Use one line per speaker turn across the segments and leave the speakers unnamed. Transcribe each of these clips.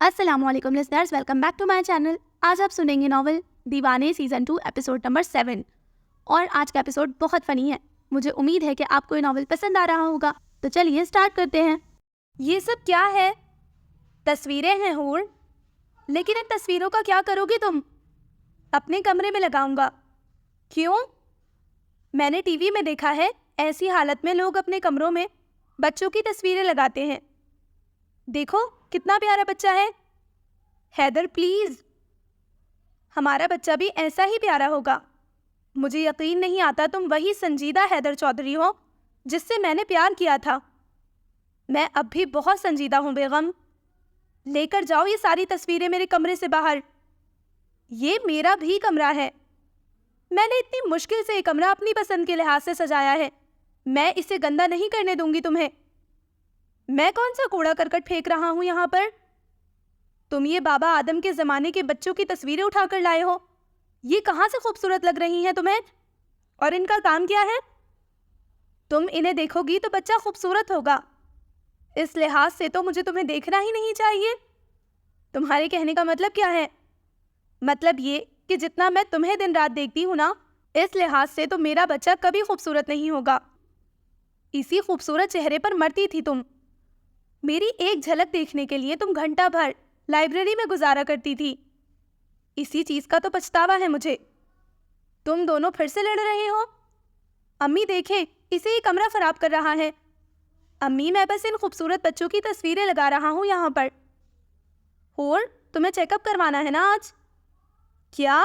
अस्सलामुअलैकुम listeners, welcome back to my channel. आज आप सुनेंगे नॉवल दीवाने सीज़न 2 एपिसोड नंबर 7 और आज का एपिसोड बहुत फ़नी है। मुझे उम्मीद है कि आपको ये नॉवल पसंद आ रहा होगा, तो चलिए स्टार्ट करते हैं। ये सब क्या है? तस्वीरें हैं हूर, लेकिन इन तस्वीरों का क्या करोगी तुम? अपने कमरे में लगाऊंगा। क्यों? मैंने टीवी में देखा है ऐसी हालत में लोग अपने कमरों में बच्चों की तस्वीरें लगाते हैं। देखो कितना प्यारा बच्चा है। हैदर प्लीज, हमारा बच्चा भी ऐसा ही प्यारा होगा। मुझे यकीन नहीं आता तुम वही संजीदा हैदर चौधरी हो जिससे मैंने प्यार किया था। मैं अब भी बहुत संजीदा हूँ बेगम। लेकर जाओ ये सारी तस्वीरें मेरे कमरे से बाहर। ये मेरा भी कमरा है। मैंने इतनी मुश्किल से ये कमरा अपनी पसंद के लिहाज से सजाया है। मैं इसे गंदा नहीं करने दूंगी तुम्हें। मैं कौन सा कूड़ा करकट फेंक रहा हूं यहाँ पर? तुम ये बाबा आदम के ज़माने के बच्चों की तस्वीरें उठाकर लाए हो। ये कहाँ से खूबसूरत लग रही हैं तुम्हें? और इनका काम क्या है? तुम इन्हें देखोगी तो बच्चा खूबसूरत होगा। इस लिहाज से तो मुझे तुम्हें देखना ही नहीं चाहिए। तुम्हारे कहने का मतलब क्या है? मतलब ये कि जितना मैं तुम्हें दिन रात देखती हूँ ना, इस लिहाज से तो मेरा बच्चा कभी खूबसूरत नहीं होगा। इसी खूबसूरत चेहरे पर मरती थी तुम। मेरी एक झलक देखने के लिए तुम घंटा भर लाइब्रेरी में गुजारा करती थी। इसी चीज का तो पछतावा है मुझे। तुम दोनों फिर से लड़ रहे हो। अम्मी देखें, इसे ही कमरा खराब कर रहा है। अम्मी, मैं बस इन खूबसूरत बच्चों की तस्वीरें लगा रहा हूँ यहाँ पर। और तुम्हें चेकअप करवाना है ना आज? क्या?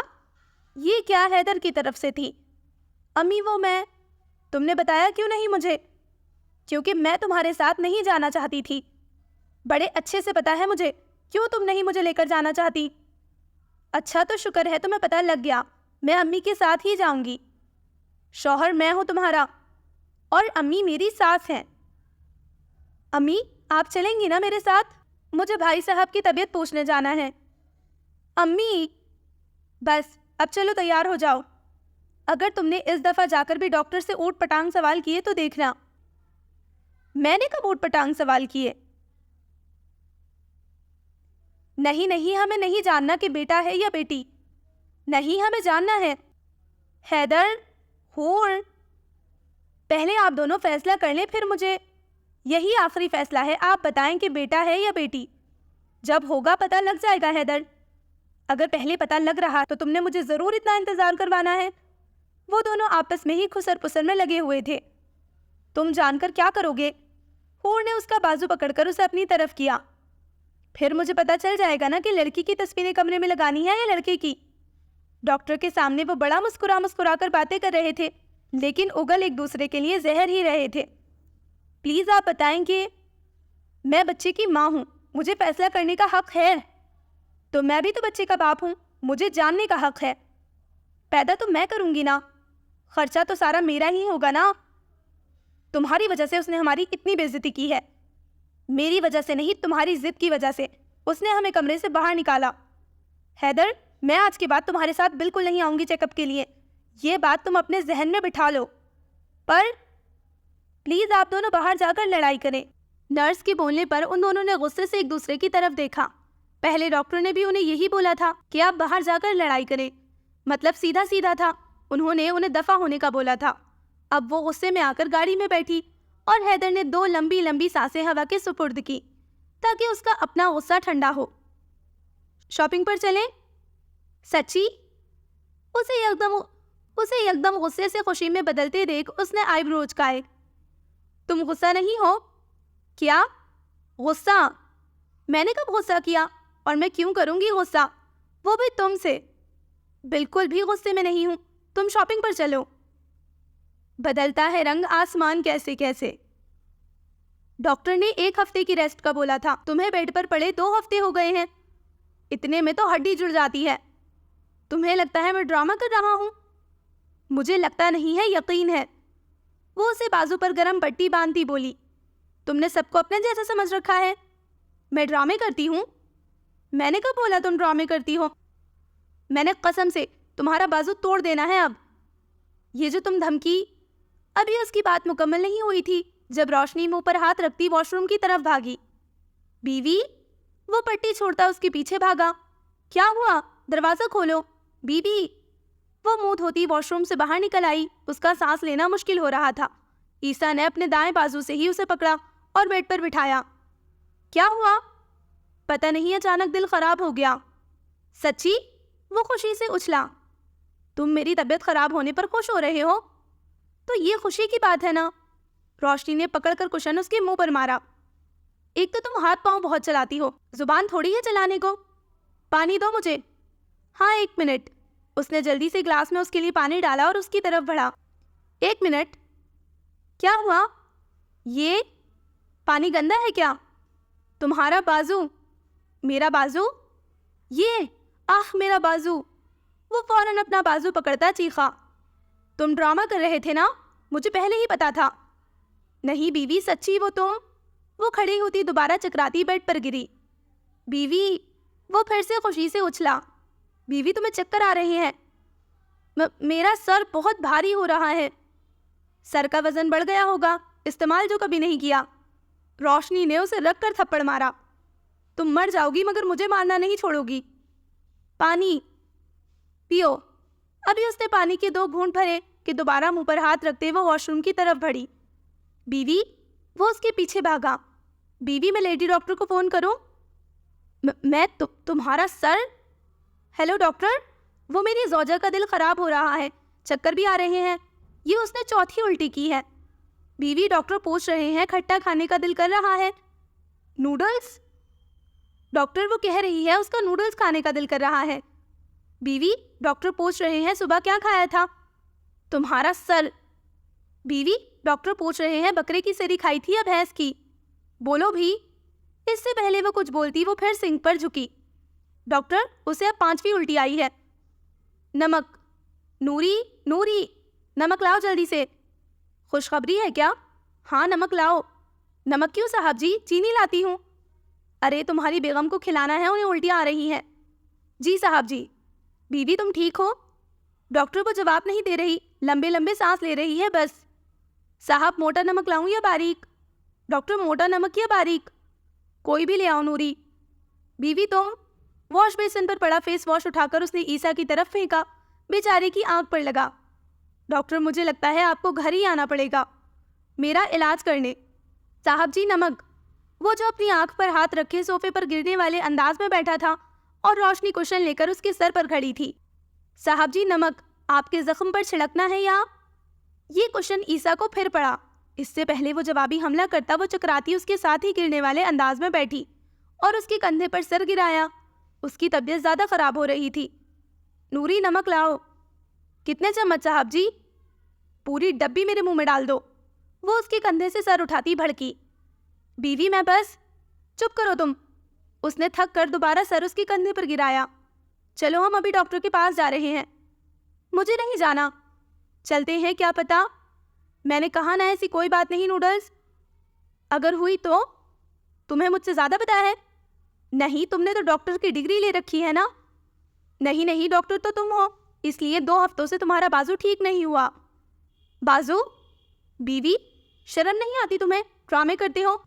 ये क्या हैदर की तरफ से थी? अम्मी वो मैं, तुमने बताया क्यों नहीं मुझे? क्योंकि मैं तुम्हारे साथ नहीं जाना चाहती थी। बड़े अच्छे से पता है मुझे क्यों तुम नहीं मुझे लेकर जाना चाहती। अच्छा तो शुक्र है तुम्हें पता लग गया। मैं अम्मी के साथ ही जाऊंगी। शौहर मैं हूं तुम्हारा और अम्मी मेरी सास हैं। अम्मी, आप चलेंगी ना मेरे साथ? मुझे भाई साहब की तबीयत पूछने जाना है। अम्मी बस अब चलो, तैयार हो जाओ। अगर तुमने इस दफ़ा जाकर भी डॉक्टर से ऊट पटांग सवाल किए तो देखना। मैंने कब ऊट पटांग सवाल किए? नहीं नहीं, हमें नहीं जानना कि बेटा है या बेटी। नहीं, हमें जानना है। हैदर, हूर, पहले आप दोनों फैसला कर लें, फिर मुझे। यही आखिरी फैसला है। आप बताएं कि बेटा है या बेटी। जब होगा पता लग जाएगा हैदर। अगर पहले पता लग रहा तो तुमने मुझे ज़रूर इतना इंतज़ार करवाना है। वो दोनों आपस में ही खुसर पुसर में लगे हुए थे। तुम जानकर क्या करोगे? हूर ने उसका बाजू पकड़कर उसे अपनी तरफ किया। फिर मुझे पता चल जाएगा ना कि लड़की की तस्वीरें कमरे में लगानी है या लड़के की। डॉक्टर के सामने वो बड़ा मुस्कुरा मुस्कुरा कर बातें कर रहे थे, लेकिन उगल एक दूसरे के लिए जहर ही रहे थे। प्लीज़ आप बताएं कि मैं बच्चे की माँ हूँ, मुझे फैसला करने का हक है। तो मैं भी तो बच्चे का बाप हूँ, मुझे जानने का हक है। पैदा तो मैं करूँगी ना, खर्चा तो सारा मेरा ही होगा ना। तुम्हारी वजह से उसने हमारी इतनी बेइज्जती की है। मेरी वजह से नहीं, तुम्हारी जिद की वजह से उसने हमें कमरे से बाहर निकाला। हैदर, मैं आज के बाद तुम्हारे साथ बिल्कुल नहीं आऊंगी चेकअप के लिए। ये बात तुम अपने जहन में बिठा लो। पर प्लीज आप दोनों बाहर जाकर लड़ाई करें। नर्स के बोलने पर उन दोनों ने गुस्से से एक दूसरे की तरफ देखा। पहले डॉक्टर ने भी उन्हें यही बोला था कि आप बाहर जाकर लड़ाई करें, मतलब सीधा सीधा था। उन्होंने उन्हें दफा होने का बोला था। अब वो गुस्से में आकर गाड़ी में बैठी और हैदर ने 2 लंबी लंबी सांसें हवा के सुपुर्द की ताकि उसका अपना गुस्सा ठंडा हो। शॉपिंग पर चलें? सच्ची? उसे एकदम गुस्से से खुशी में बदलते देख उसने आईब्रो उचकाए। तुम गुस्सा नहीं हो? क्या गुस्सा? मैंने कब गुस्सा किया? और मैं क्यों करूंगी गुस्सा, वो भी तुमसे? बिल्कुल भी गुस्से में नहीं हूं। तुम शॉपिंग पर चलो। बदलता है रंग आसमान कैसे कैसे। डॉक्टर ने 1 हफ्ते की रेस्ट का बोला था, तुम्हें बेड पर पड़े 2 हफ्ते हो गए हैं। इतने में तो हड्डी जुड़ जाती है। तुम्हें लगता है मैं ड्रामा कर रहा हूँ? मुझे लगता नहीं है, यकीन है। वो उसे बाजू पर गरम पट्टी बांधती बोली, तुमने सबको अपने जैसा समझ रखा है। मैं ड्रामे करती हूँ? मैंने कब बोला तुम ड्रामे करती हो? मैंने कसम से तुम्हारा बाजू तोड़ देना है अब। ये जो तुम धमकी। अभी उसकी बात मुकम्मल नहीं हुई थी जब रोशनी मुंह पर हाथ रखती वॉशरूम की तरफ भागी। बीवी, वो पट्टी छोड़ता उसके पीछे भागा। क्या हुआ? दरवाजा खोलो बीबी। वो मुंह धोती वॉशरूम से बाहर निकल आई। उसका सांस लेना मुश्किल हो रहा था। ईसा ने अपने दाएं बाजू से ही उसे पकड़ा और बेड पर बिठाया। क्या हुआ? पता नहीं, अचानक दिल खराब हो गया। सच्ची? वो खुशी से उछला। तुम मेरी तबीयत खराब होने पर खुश हो रहे हो? तो ये खुशी की बात है ना। रोशनी ने पकड़कर कुशन उसके मुंह पर मारा। एक तो तुम हाथ पांव बहुत चलाती हो, जुबान थोड़ी है चलाने को। पानी दो मुझे। हाँ 1 मिनट। उसने जल्दी से ग्लास में उसके लिए पानी डाला और उसकी तरफ बढ़ा। 1 मिनट। क्या हुआ? ये पानी गंदा है क्या? तुम्हारा बाजू। मेरा बाजू? ये आह मेरा बाजू। वो फौरन अपना बाजू पकड़ता चीखा। तुम ड्रामा कर रहे थे ना, मुझे पहले ही पता था। नहीं बीवी, सच्ची वो तुम। वो खड़ी होती दोबारा चकराती बेड पर गिरी। बीवी। वो फिर से खुशी से उछला। बीवी तुम्हें चक्कर आ रहे हैं। मेरा सर बहुत भारी हो रहा है। सर का वजन बढ़ गया होगा, इस्तेमाल जो कभी नहीं किया। रोशनी ने उसे रख कर थप्पड़ मारा। तुम मर जाओगी मगर मुझे मारना नहीं छोड़ोगी। पानी पियो। अभी उसने पानी के 2 घूंट भरे कि दोबारा मुंह पर हाथ रखते वो वॉशरूम की तरफ बढ़ी। बीवी। वो उसके पीछे भागा। बीवी, मैं लेडी डॉक्टर को फ़ोन करूं? मैं तुम्हारा सर? Hello doctor. वो मेरी ज़ौजा का दिल ख़राब हो रहा है, चक्कर भी आ रहे हैं। ये उसने चौथी उल्टी की है। बीवी, डॉक्टर पूछ रहे हैं खट्टा खाने का दिल कर रहा है। नूडल्स? डॉक्टर वो कह रही है उसका नूडल्स खाने का दिल कर रहा है। बीवी, डॉक्टर पूछ रहे हैं सुबह क्या खाया था? तुम्हारा सर। बीवी, डॉक्टर पूछ रहे हैं बकरे की सरी खाई थी या भैंस की? बोलो भी। इससे पहले वो कुछ बोलती वो फिर सिंक पर झुकी। डॉक्टर, उसे अब 5वीं उल्टी आई है। नमक। नूरी, नूरी, नमक लाओ जल्दी से। खुशखबरी है क्या? हाँ नमक लाओ। नमक क्यों साहब जी, चीनी लाती हूँ। अरे तुम्हारी बेगम को खिलाना है, उन्हें उल्टियाँ आ रही हैं। जी साहब जी। बीवी तुम ठीक हो? डॉक्टर को जवाब नहीं दे रही, लंबे लंबे सांस ले रही है बस। साहब मोटा नमक लाऊं या बारीक? डॉक्टर मोटा नमक या बारीक? कोई भी ले आओ नूरी। बीवी तुम? वॉश बेसिन पर पड़ा फेस वॉश उठाकर उसने ईसा की तरफ फेंका। बेचारे की आंख पर लगा। डॉक्टर, मुझे लगता है आपको घर ही आना पड़ेगा मेरा इलाज करने। साहब जी नमक। वो जो अपनी आंख पर हाथ रखे सोफे पर गिरने वाले अंदाज में बैठा था और रोशनी कुशन लेकर उसके सर पर खड़ी थी। साहब जी नमक, आपके जख्म पर छिड़कना है या? ये कुशन ईसा को फिर पड़ा। इससे पहले वो जवाबी हमला करता वो चकराती उसके साथ ही गिरने वाले अंदाज में बैठी और उसके कंधे पर सर गिराया। उसकी तबीयत ज़्यादा खराब हो रही थी। नूरी नमक लाओ। कितने चम्मच साहब जी? पूरी डब्बी मेरे मुंह में डाल दो। वो उसके कंधे से सर उठाती भड़की। बीवी मैं बस। चुप करो तुम। उसने थक कर दोबारा सर उसके कंधे पर गिराया। चलो हम अभी डॉक्टर के पास जा रहे हैं। मुझे नहीं जाना। चलते हैं, क्या पता। मैंने कहा ना ऐसी कोई बात नहीं नूडल्स। अगर हुई तो? तुम्हें मुझसे ज़्यादा पता है। नहीं, तुमने तो डॉक्टर की डिग्री ले रखी है ना। नहीं नहीं, डॉक्टर तो तुम हो, इसलिए 2 हफ्तों से तुम्हारा बाजू ठीक नहीं हुआ। बाजू? बीवी, शर्म नहीं आती तुम्हें? ड्रामे करते हो।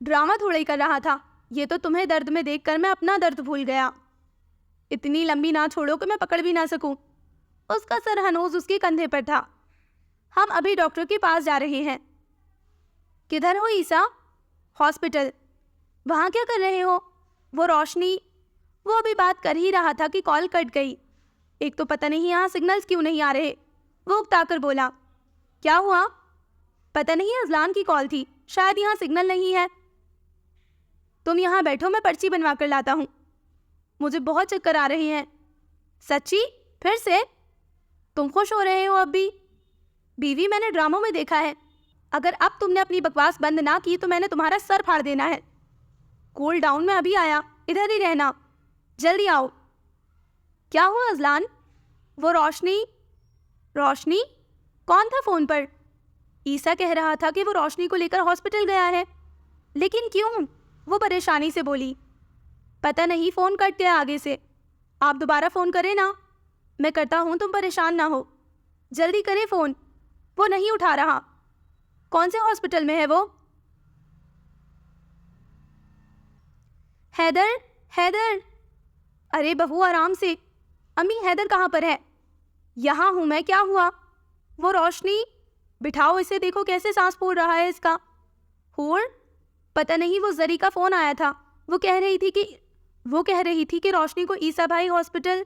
ड्रामा थोड़ा ही कर रहा था, ये तो तुम्हें दर्द में देखकर मैं अपना दर्द भूल गया। इतनी लंबी ना छोड़ो कि मैं पकड़ भी ना सकूं। उसका सर हनोज उसके कंधे पर था। हम अभी डॉक्टर के पास जा रहे हैं। किधर हो ईसा? हॉस्पिटल। वहाँ क्या कर रहे हो? वो रोशनी। वो अभी बात कर ही रहा था कि कॉल कट गई। एक तो पता नहीं यहाँ सिग्नल्स क्यों नहीं आ रहे। वो उकताकर बोला। क्या हुआ? पता नहीं, अजलान की कॉल थी, शायद यहाँ सिग्नल नहीं है। तुम यहाँ बैठो, मैं पर्ची बनवा कर लाता हूँ। मुझे बहुत चक्कर आ रहे हैं। सच्ची? फिर से? तुम खुश हो रहे हो अब भी? बीवी, मैंने ड्रामों में देखा है, अगर अब तुमने अपनी बकवास बंद ना की तो मैंने तुम्हारा सर फाड़ देना है। कूल डाउन में अभी आया, इधर ही रहना, जल्दी आओ। क्या हुआ अजलान? वो रोशनी। रोशनी? कौन था फ़ोन पर? ईसा कह रहा था कि वो रोशनी को लेकर हॉस्पिटल गया है। लेकिन क्यों? वो परेशानी से बोली। पता नहीं, फ़ोन कट गया आगे से। आप दोबारा फ़ोन करें ना। मैं करता हूँ, तुम परेशान ना हो। जल्दी करें फ़ोन। वो नहीं उठा रहा। कौन से हॉस्पिटल में है वो? हैदर, हैदर, अरे बहू आराम से। अम्मी हैदर कहाँ पर है? यहाँ हूँ मैं, क्या हुआ? वो रोशनी, बिठाओ इसे, देखो कैसे सांस फूल रहा है इसका। हूर, पता नहीं वो जरी का फोन आया था, वो कह रही थी कि रोशनी को ईसा भाई हॉस्पिटल।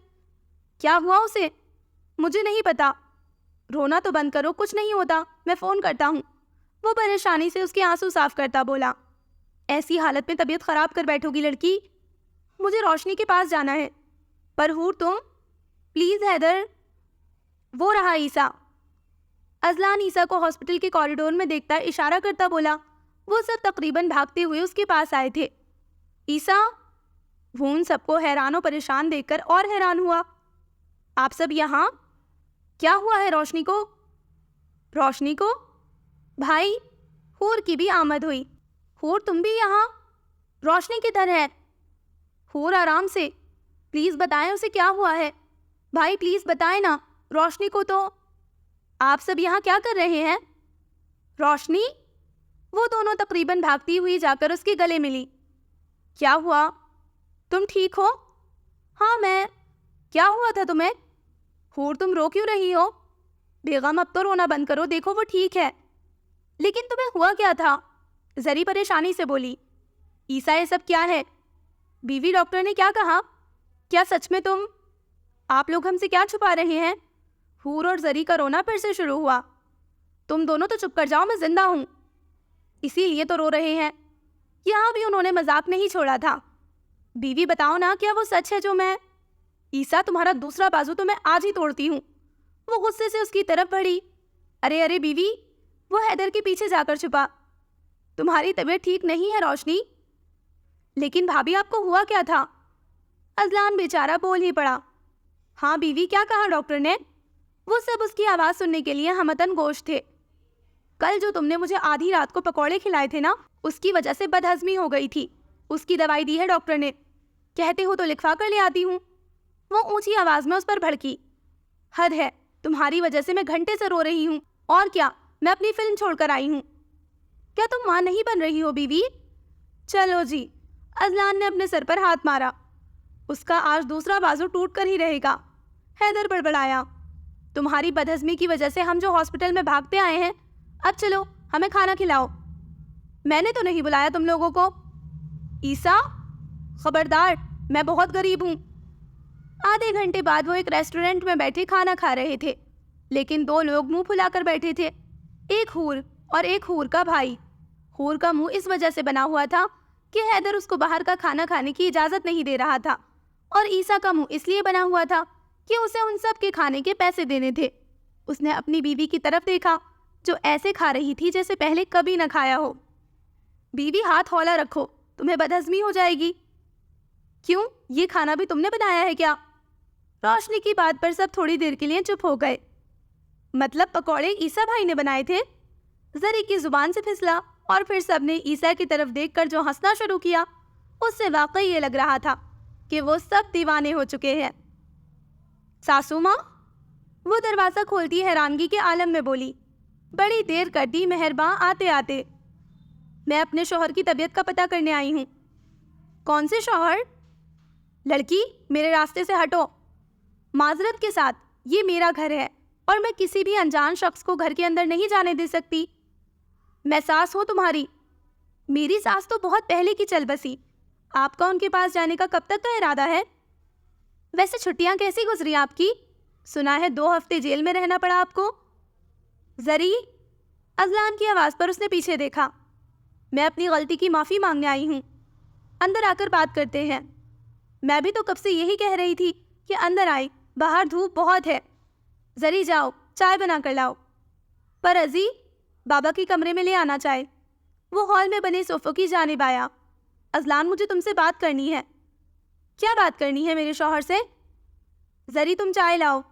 क्या हुआ उसे? मुझे नहीं पता। रोना तो बंद करो, कुछ नहीं होता, मैं फ़ोन करता हूँ। वो परेशानी से उसके आंसू साफ करता बोला। ऐसी हालत में तबीयत खराब कर बैठोगी लड़की, मुझे रोशनी के पास जाना है। पर हूर तुम, प्लीज़ हैदर। वो रहा ईसा। अजलान ईसा को हॉस्पिटल के कॉरिडोर में देखता इशारा करता बोला। वो सब तकरीबन भागते हुए उसके पास आए थे। ईसा, वो उन सबको हैरान और परेशान देखकर और हैरान हुआ। आप सब यहाँ? क्या हुआ है रोशनी को? रोशनी को? भाई, हूर की भी आमद हुई। हूर तुम भी यहाँ? रोशनी किधर है? हूर आराम से, प्लीज़ बताएं उसे क्या हुआ है। भाई प्लीज़ बताएं ना, रोशनी को तो। आप सब यहाँ क्या कर रहे हैं? रोशनी? वो दोनों तकरीबन भागती हुई जाकर उसके गले मिली। क्या हुआ? तुम ठीक हो? हाँ मैं। क्या हुआ था तुम्हें? हूर तुम रो क्यों रही हो? बेगम अब तो रोना बंद करो, देखो वो ठीक है। लेकिन तुम्हें हुआ क्या था? जरी परेशानी से बोली। ईसा ये सब क्या है? बीवी डॉक्टर ने क्या कहा? क्या सच में तुम? आप लोग हमसे क्या छुपा रहे हैं? हूर और जरी का रोना फिर से शुरू हुआ। तुम दोनों तो चुप कर जाओ, मैं जिंदा हूँ, इसीलिए तो रो रहे हैं। यहाँ भी उन्होंने मजाक नहीं छोड़ा था। बीवी बताओ ना, क्या वो सच है जो मैं? ईसा तुम्हारा दूसरा बाजू तो मैं आज ही तोड़ती हूँ। वो गुस्से से उसकी तरफ बढ़ी। अरे अरे बीवी, वो हैदर के पीछे जाकर छुपा। तुम्हारी तबीयत ठीक नहीं है रोशनी। लेकिन भाभी आपको हुआ क्या था? अजलान बेचारा बोल ही पड़ा। हाँ बीवी, क्या कहा डॉक्टर ने? वो सब उसकी आवाज़ सुनने के लिए हमतन गोश थे। कल जो तुमने मुझे आधी रात को पकौड़े खिलाए थे ना, उसकी वजह से बदहजमी हो गई थी। उसकी दवाई दी है डॉक्टर ने। कहते हो तो लिखवा कर ले आती हूँ। वो ऊंची आवाज़ में उस पर भड़की। हद है, तुम्हारी वजह से मैं घंटे से रो रही हूँ। और क्या, मैं अपनी फिल्म छोड़कर आई हूँ। क्या तुम माँ नहीं बन रही हो बीवी? चलो जी। अजलान ने अपने सर पर हाथ मारा। उसका आज दूसरा बाजू टूट कर ही रहेगा। हैदर बड़बड़ाया। तुम्हारी बदहजमी की वजह से हम जो हॉस्पिटल में भागते आए हैं, अब चलो हमें खाना खिलाओ। मैंने तो नहीं बुलाया तुम लोगों को। ईसा, खबरदार, मैं बहुत गरीब हूँ। आधे घंटे बाद वो एक रेस्टोरेंट में बैठे खाना खा रहे थे, लेकिन दो लोग मुंह फुलाकर बैठे थे। एक हूर और एक हूर का भाई। हूर का मुंह इस वजह से बना हुआ था कि हैदर उसको बाहर का खाना खाने की इजाज़त नहीं दे रहा था, और ईसा का मुंह इसलिए बना हुआ था कि उसे उन सब के खाने के पैसे देने थे। उसने अपनी बीवी की तरफ देखा, जो ऐसे खा रही थी जैसे पहले कभी न खाया हो। बीवी हाथ हौला रखो, तुम्हें बदहजमी हो जाएगी। क्यों, ये खाना भी तुमने बनाया है क्या? रोशनी की बात पर सब थोड़ी देर के लिए चुप हो गए। मतलब पकौड़े ईसा भाई ने बनाए थे? जरी की जुबान से फिसला, और फिर सबने ईसा की तरफ देखकर जो हंसना शुरू किया, उससे वाकई ये लग रहा था कि वो सब दीवाने हो चुके हैं। सासू माँ, वो दरवाज़ा खोलती हैरानगी के आलम में बोली। बड़ी देर कर दी मेहरबान आते आते। मैं अपने शौहर की तबीयत का पता करने आई हूँ। कौन से शौहर? लड़की, मेरे रास्ते से हटो। माजरत के साथ, ये मेरा घर है और मैं किसी भी अनजान शख्स को घर के अंदर नहीं जाने दे सकती। मैं सास हूँ तुम्हारी। मेरी सास तो बहुत पहले की चल बसी। आपका उनके पास जाने का कब तक का इरादा है? वैसे छुट्टियाँ कैसी गुजरी आपकी? सुना है 2 हफ्ते जेल में रहना पड़ा आपको। जरी, अजलान की आवाज़ पर उसने पीछे देखा। मैं अपनी गलती की माफ़ी मांगने आई हूँ, अंदर आकर बात करते हैं। मैं भी तो कब से यही कह रही थी कि अंदर आए, बाहर धूप बहुत है। जरी जाओ, चाय बना कर लाओ। पर अजी, बाबा के कमरे में ले आना चाहे। वो हॉल में बने सोफ़ों की जानिब आया। अजलान, मुझे तुमसे बात करनी है। क्या बात करनी है मेरे शौहर से? जरी तुम चाय लाओ,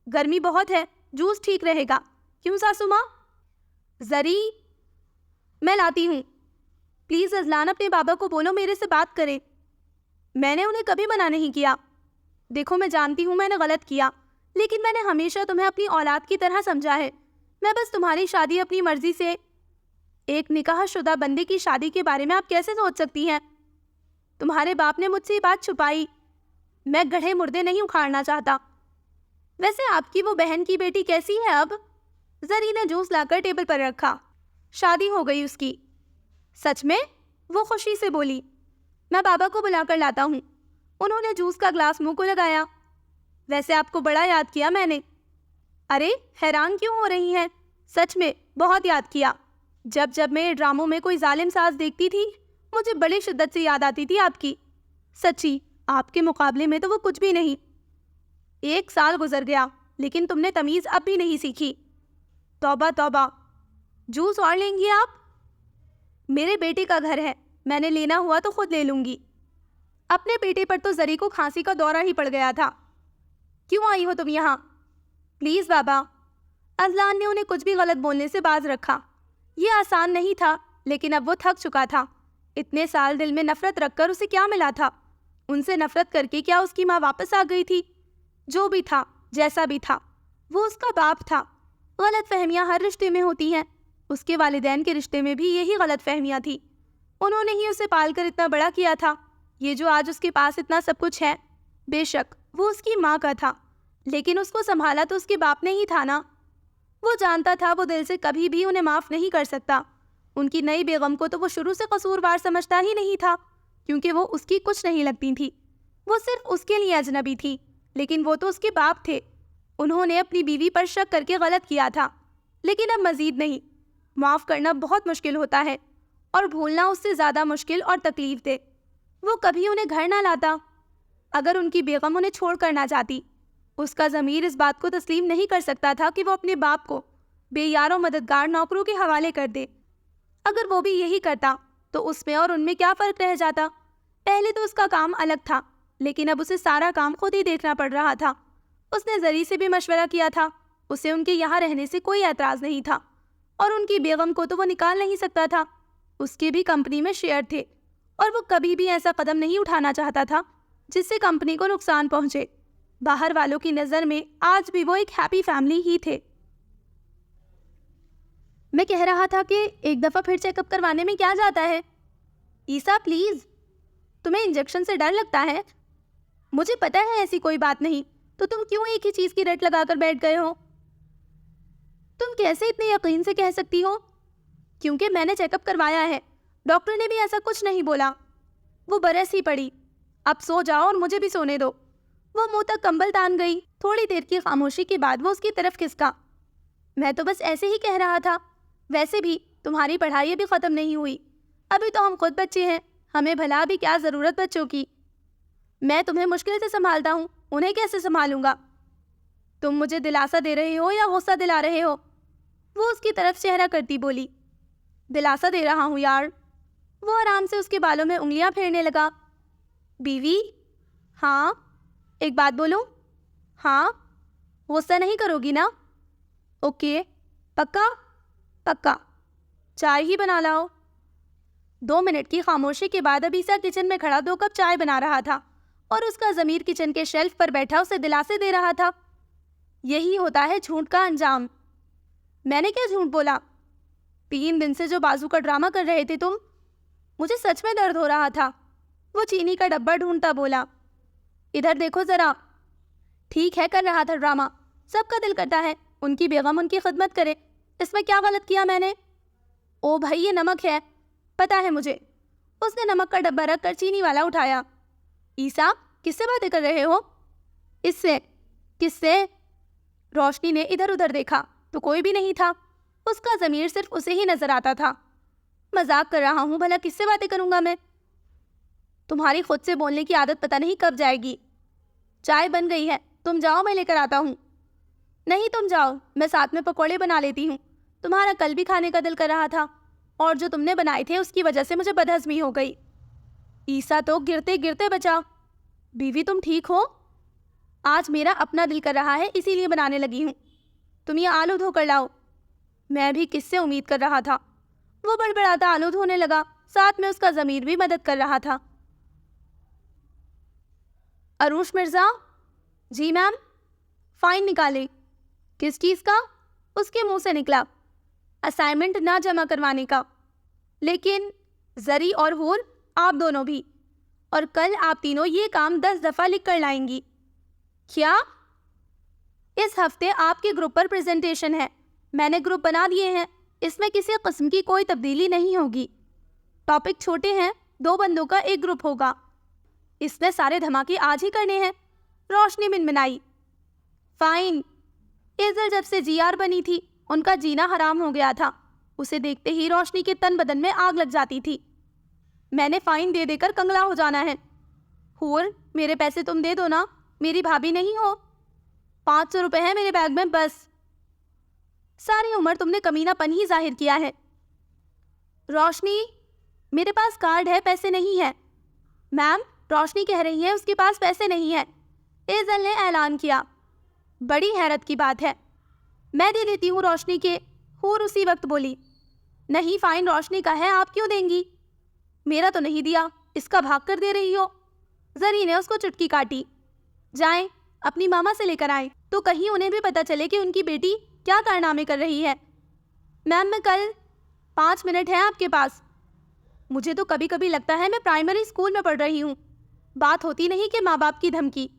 गर्मी बहुत है, जूस ठीक रहेगा। क्यों सासू माँ? जरी, मैं लाती हूँ। प्लीज़ अजलान, अपने बाबा को बोलो मेरे से बात करें। मैंने उन्हें कभी मना नहीं किया। देखो, मैं जानती हूँ मैंने गलत किया, लेकिन मैंने हमेशा तुम्हें अपनी औलाद की तरह समझा है। मैं बस तुम्हारी शादी अपनी मर्जी से। एक निकाहशुदा बंदे की शादी के बारे में आप कैसे सोच सकती हैं? तुम्हारे बाप ने मुझसे ये बात छुपाई। मैं गढ़े मुर्दे नहीं उखाड़ना चाहता। वैसे आपकी वो बहन की बेटी कैसी है अब? जरी ने जूस लाकर टेबल पर रखा। शादी हो गई उसकी। सच में? वो खुशी से बोली। मैं बाबा को बुलाकर लाता हूँ। उन्होंने जूस का ग्लास मुंह को लगाया। वैसे आपको बड़ा याद किया मैंने। अरे हैरान क्यों हो रही हैं? सच में बहुत याद किया। जब जब मैं ड्रामों में कोई जालिम सास देखती थी, मुझे बड़ी शिद्दत से याद आती थी आपकी। सच्ची, आपके मुकाबले में तो वो कुछ भी नहीं। 1 साल गुजर गया, लेकिन तुमने तमीज़ अब भी नहीं सीखी। तौबा तौबा। जूस और लेंगी आप? मेरे बेटे का घर है, मैंने लेना हुआ तो खुद ले लूंगी। अपने बेटे पर तो जरी को खांसी का दौरा ही पड़ गया था। क्यों आई हो तुम यहाँ? Please Baba. अजलान ने उन्हें कुछ भी गलत बोलने से बाज रखा। ये आसान नहीं था, लेकिन अब वो थक चुका था। इतने साल दिल में नफरत रखकर उसे क्या मिला था? उनसे नफरत करके क्या उसकी माँ वापस आ गई थी? जो भी था, जैसा भी था, वो उसका बाप था। गलत फहमियाँ हर रिश्ते में होती हैं। उसके वालिदैन के रिश्ते में भी यही गलत फहमियाँ थी। उन्होंने ही उसे पालकर इतना बड़ा किया था। ये जो आज उसके पास इतना सब कुछ है, बेशक वो उसकी माँ का था, लेकिन उसको संभाला तो उसके बाप ने ही था ना। वो जानता था वो दिल से कभी भी उन्हें माफ़ नहीं कर सकता। उनकी नई बेगम को तो वो शुरू से कसूरवार समझता ही नहीं था, क्योंकि वो उसकी कुछ नहीं लगती थी। वो सिर्फ उसके लिए अजनबी थी, लेकिन वो तो उसके बाप थे। उन्होंने अपनी बीवी पर शक करके गलत किया था, लेकिन अब मज़ीद नहीं। माफ़ करना बहुत मुश्किल होता है, और भूलना उससे ज़्यादा मुश्किल और तकलीफ दे। वो कभी उन्हें घर ना लाता अगर उनकी बेगम उन्हें छोड़ कर ना जाती। उसका ज़मीर इस बात को तस्लीम नहीं कर सकता था कि वो अपने बाप को बेयारों मददगार नौकरों के हवाले कर दे। अगर वो भी यही करता तो उसमें और उनमें क्या फ़र्क रह जाता? पहले तो उसका काम अलग था, लेकिन अब उसे सारा काम खुद ही देखना पड़ रहा था। उसने जरी से भी मशवरा किया था। उसे उनके यहाँ रहने से कोई एतराज़ नहीं था, और उनकी बेगम को तो वो निकाल नहीं सकता था। उसके भी कंपनी में शेयर थे, और वो कभी भी ऐसा कदम नहीं उठाना चाहता था जिससे कंपनी को नुकसान पहुंचे। बाहर वालों की नज़र में आज भी वो एक हैप्पी फैमिली ही थे। मैं कह रहा था कि एक दफ़ा फिर चेकअप करवाने में क्या जाता है? ईसा प्लीज़, तुम्हें इंजेक्शन से डर लगता है? मुझे पता है ऐसी कोई बात नहीं, तो तुम क्यों एक ही चीज़ की रट लगाकर बैठ गए हो? तुम कैसे इतने यकीन से कह सकती हो? क्योंकि मैंने चेकअप करवाया है। डॉक्टर ने भी ऐसा कुछ नहीं बोला। वो बरस ही पड़ी। अब सो जाओ और मुझे भी सोने दो। वो मुंह तक कंबल तान गई। थोड़ी देर की खामोशी के बाद वो उसकी तरफ खिसका। मैं तो बस ऐसे ही कह रहा था। वैसे भी तुम्हारी पढ़ाई अभी ख़त्म नहीं हुई। अभी तो हम खुद बच्चे हैं, हमें भला भी क्या ज़रूरत बच्चों की। मैं तुम्हें मुश्किल से संभालता हूँ, उन्हें कैसे संभालूंगा? तुम मुझे दिलासा दे रहे हो या गुस्सा दिला रहे हो? वो उसकी तरफ चेहरा करती बोली। दिलासा दे रहा हूँ यार। वो आराम से उसके बालों में उंगलियां फेरने लगा। बीवी? हाँ। एक बात बोलूं? हाँ। गुस्सा नहीं करोगी ना? ओके। पक्का? पक्का। चाय ही बना लाओ। 2 मिनट की खामोशी के बाद अबीसा किचन में खड़ा 2 कप चाय बना रहा था, और उसका ज़मीर किचन के शेल्फ पर बैठा उसे दिलासे दे रहा था। यही होता है झूठ का अंजाम। मैंने क्या झूठ बोला? 3 दिन से जो बाजू का ड्रामा कर रहे थे तुम, मुझे सच में दर्द हो रहा था। वो चीनी का डब्बा ढूंढता बोला। इधर देखो ज़रा। ठीक है, कर रहा था ड्रामा। सबका दिल करता है उनकी बेगम उनकी खिदमत करे। इसमें क्या गलत किया मैंने? ओ भाई, ये नमक है, पता है मुझे। उसने नमक का डब्बा रख कर चीनी वाला उठाया। ईसा, किससे बातें कर रहे हो? इससे। किससे? रोशनी ने इधर उधर देखा तो कोई भी नहीं था। उसका ज़मीर सिर्फ उसे ही नजर आता था। मजाक कर रहा हूँ, भला किससे बातें करूँगा मैं? तुम्हारी खुद से बोलने की आदत पता नहीं कब जाएगी। चाय बन गई है, तुम जाओ, मैं लेकर आता हूँ। नहीं, तुम जाओ, मैं साथ में पकौड़े बना लेती हूँ। तुम्हारा कल भी खाने का दिल कर रहा था, और जो तुमने बनाए थे उसकी वजह से मुझे बदहज़मी हो गई। ईसा तो गिरते गिरते बचा। बीवी, तुम ठीक हो? आज मेरा अपना दिल कर रहा है, इसीलिए बनाने लगी हूँ। तुम ये आलू धो कर लाओ। मैं भी किससे उम्मीद कर रहा था। वो बड़बड़ाता आलू धोने लगा, साथ में उसका ज़मीर भी मदद कर रहा था। अरूश मिर्ज़ा? जी मैम। फ़ाइन निकाले। किस चीज़ का? उसके मुंह से निकला। असाइनमेंट ना जमा करवाने का। लेकिन जरी और हूर, आप दोनों भी। और कल आप तीनों ये काम 10 दफ़ा लिख कर लाएंगी। क्या? इस हफ्ते आपके ग्रुप पर प्रेजेंटेशन है। मैंने ग्रुप बना दिए हैं, इसमें किसी किस्म की कोई तब्दीली नहीं होगी। टॉपिक छोटे हैं, 2 बंदों का एक ग्रुप होगा। इसमें सारे धमाके आज ही करने हैं। रोशनी मिनमिनाई। फाइन। एजल जब से जीआर बनी थी, उनका जीना हराम हो गया था। उसे देखते ही रोशनी के तन बदन में आग लग जाती थी। मैंने फाइन दे देकर कंगला हो जाना है। हूर, मेरे पैसे तुम दे दो ना, मेरी भाभी नहीं हो। 500 रुपए है मेरे बैग में बस। सारी उम्र तुमने कमीनापन ही जाहिर किया है। रोशनी, मेरे पास कार्ड है, पैसे नहीं है। मैम, रोशनी कह रही है उसके पास पैसे नहीं है, एजल ने ऐलान किया। बड़ी हैरत की बात है। मैं दे देती हूँ रोशनी के। हूर उसी वक्त बोली। नहीं, फाइन रोशनी का है, आप क्यों देंगी? मेरा तो नहीं दिया, इसका भाग कर दे रही हो। जरी ने उसको चुटकी काटी। जाएं, अपनी मामा से लेकर आएं, तो कहीं उन्हें भी पता चले कि उनकी बेटी क्या कारनामे कर रही है। मैम, मैं कल 5 मिनट है आपके पास। मुझे तो कभी कभी लगता है मैं प्राइमरी स्कूल में पढ़ रही हूँ। बात होती नहीं कि माँ बाप की धमकी।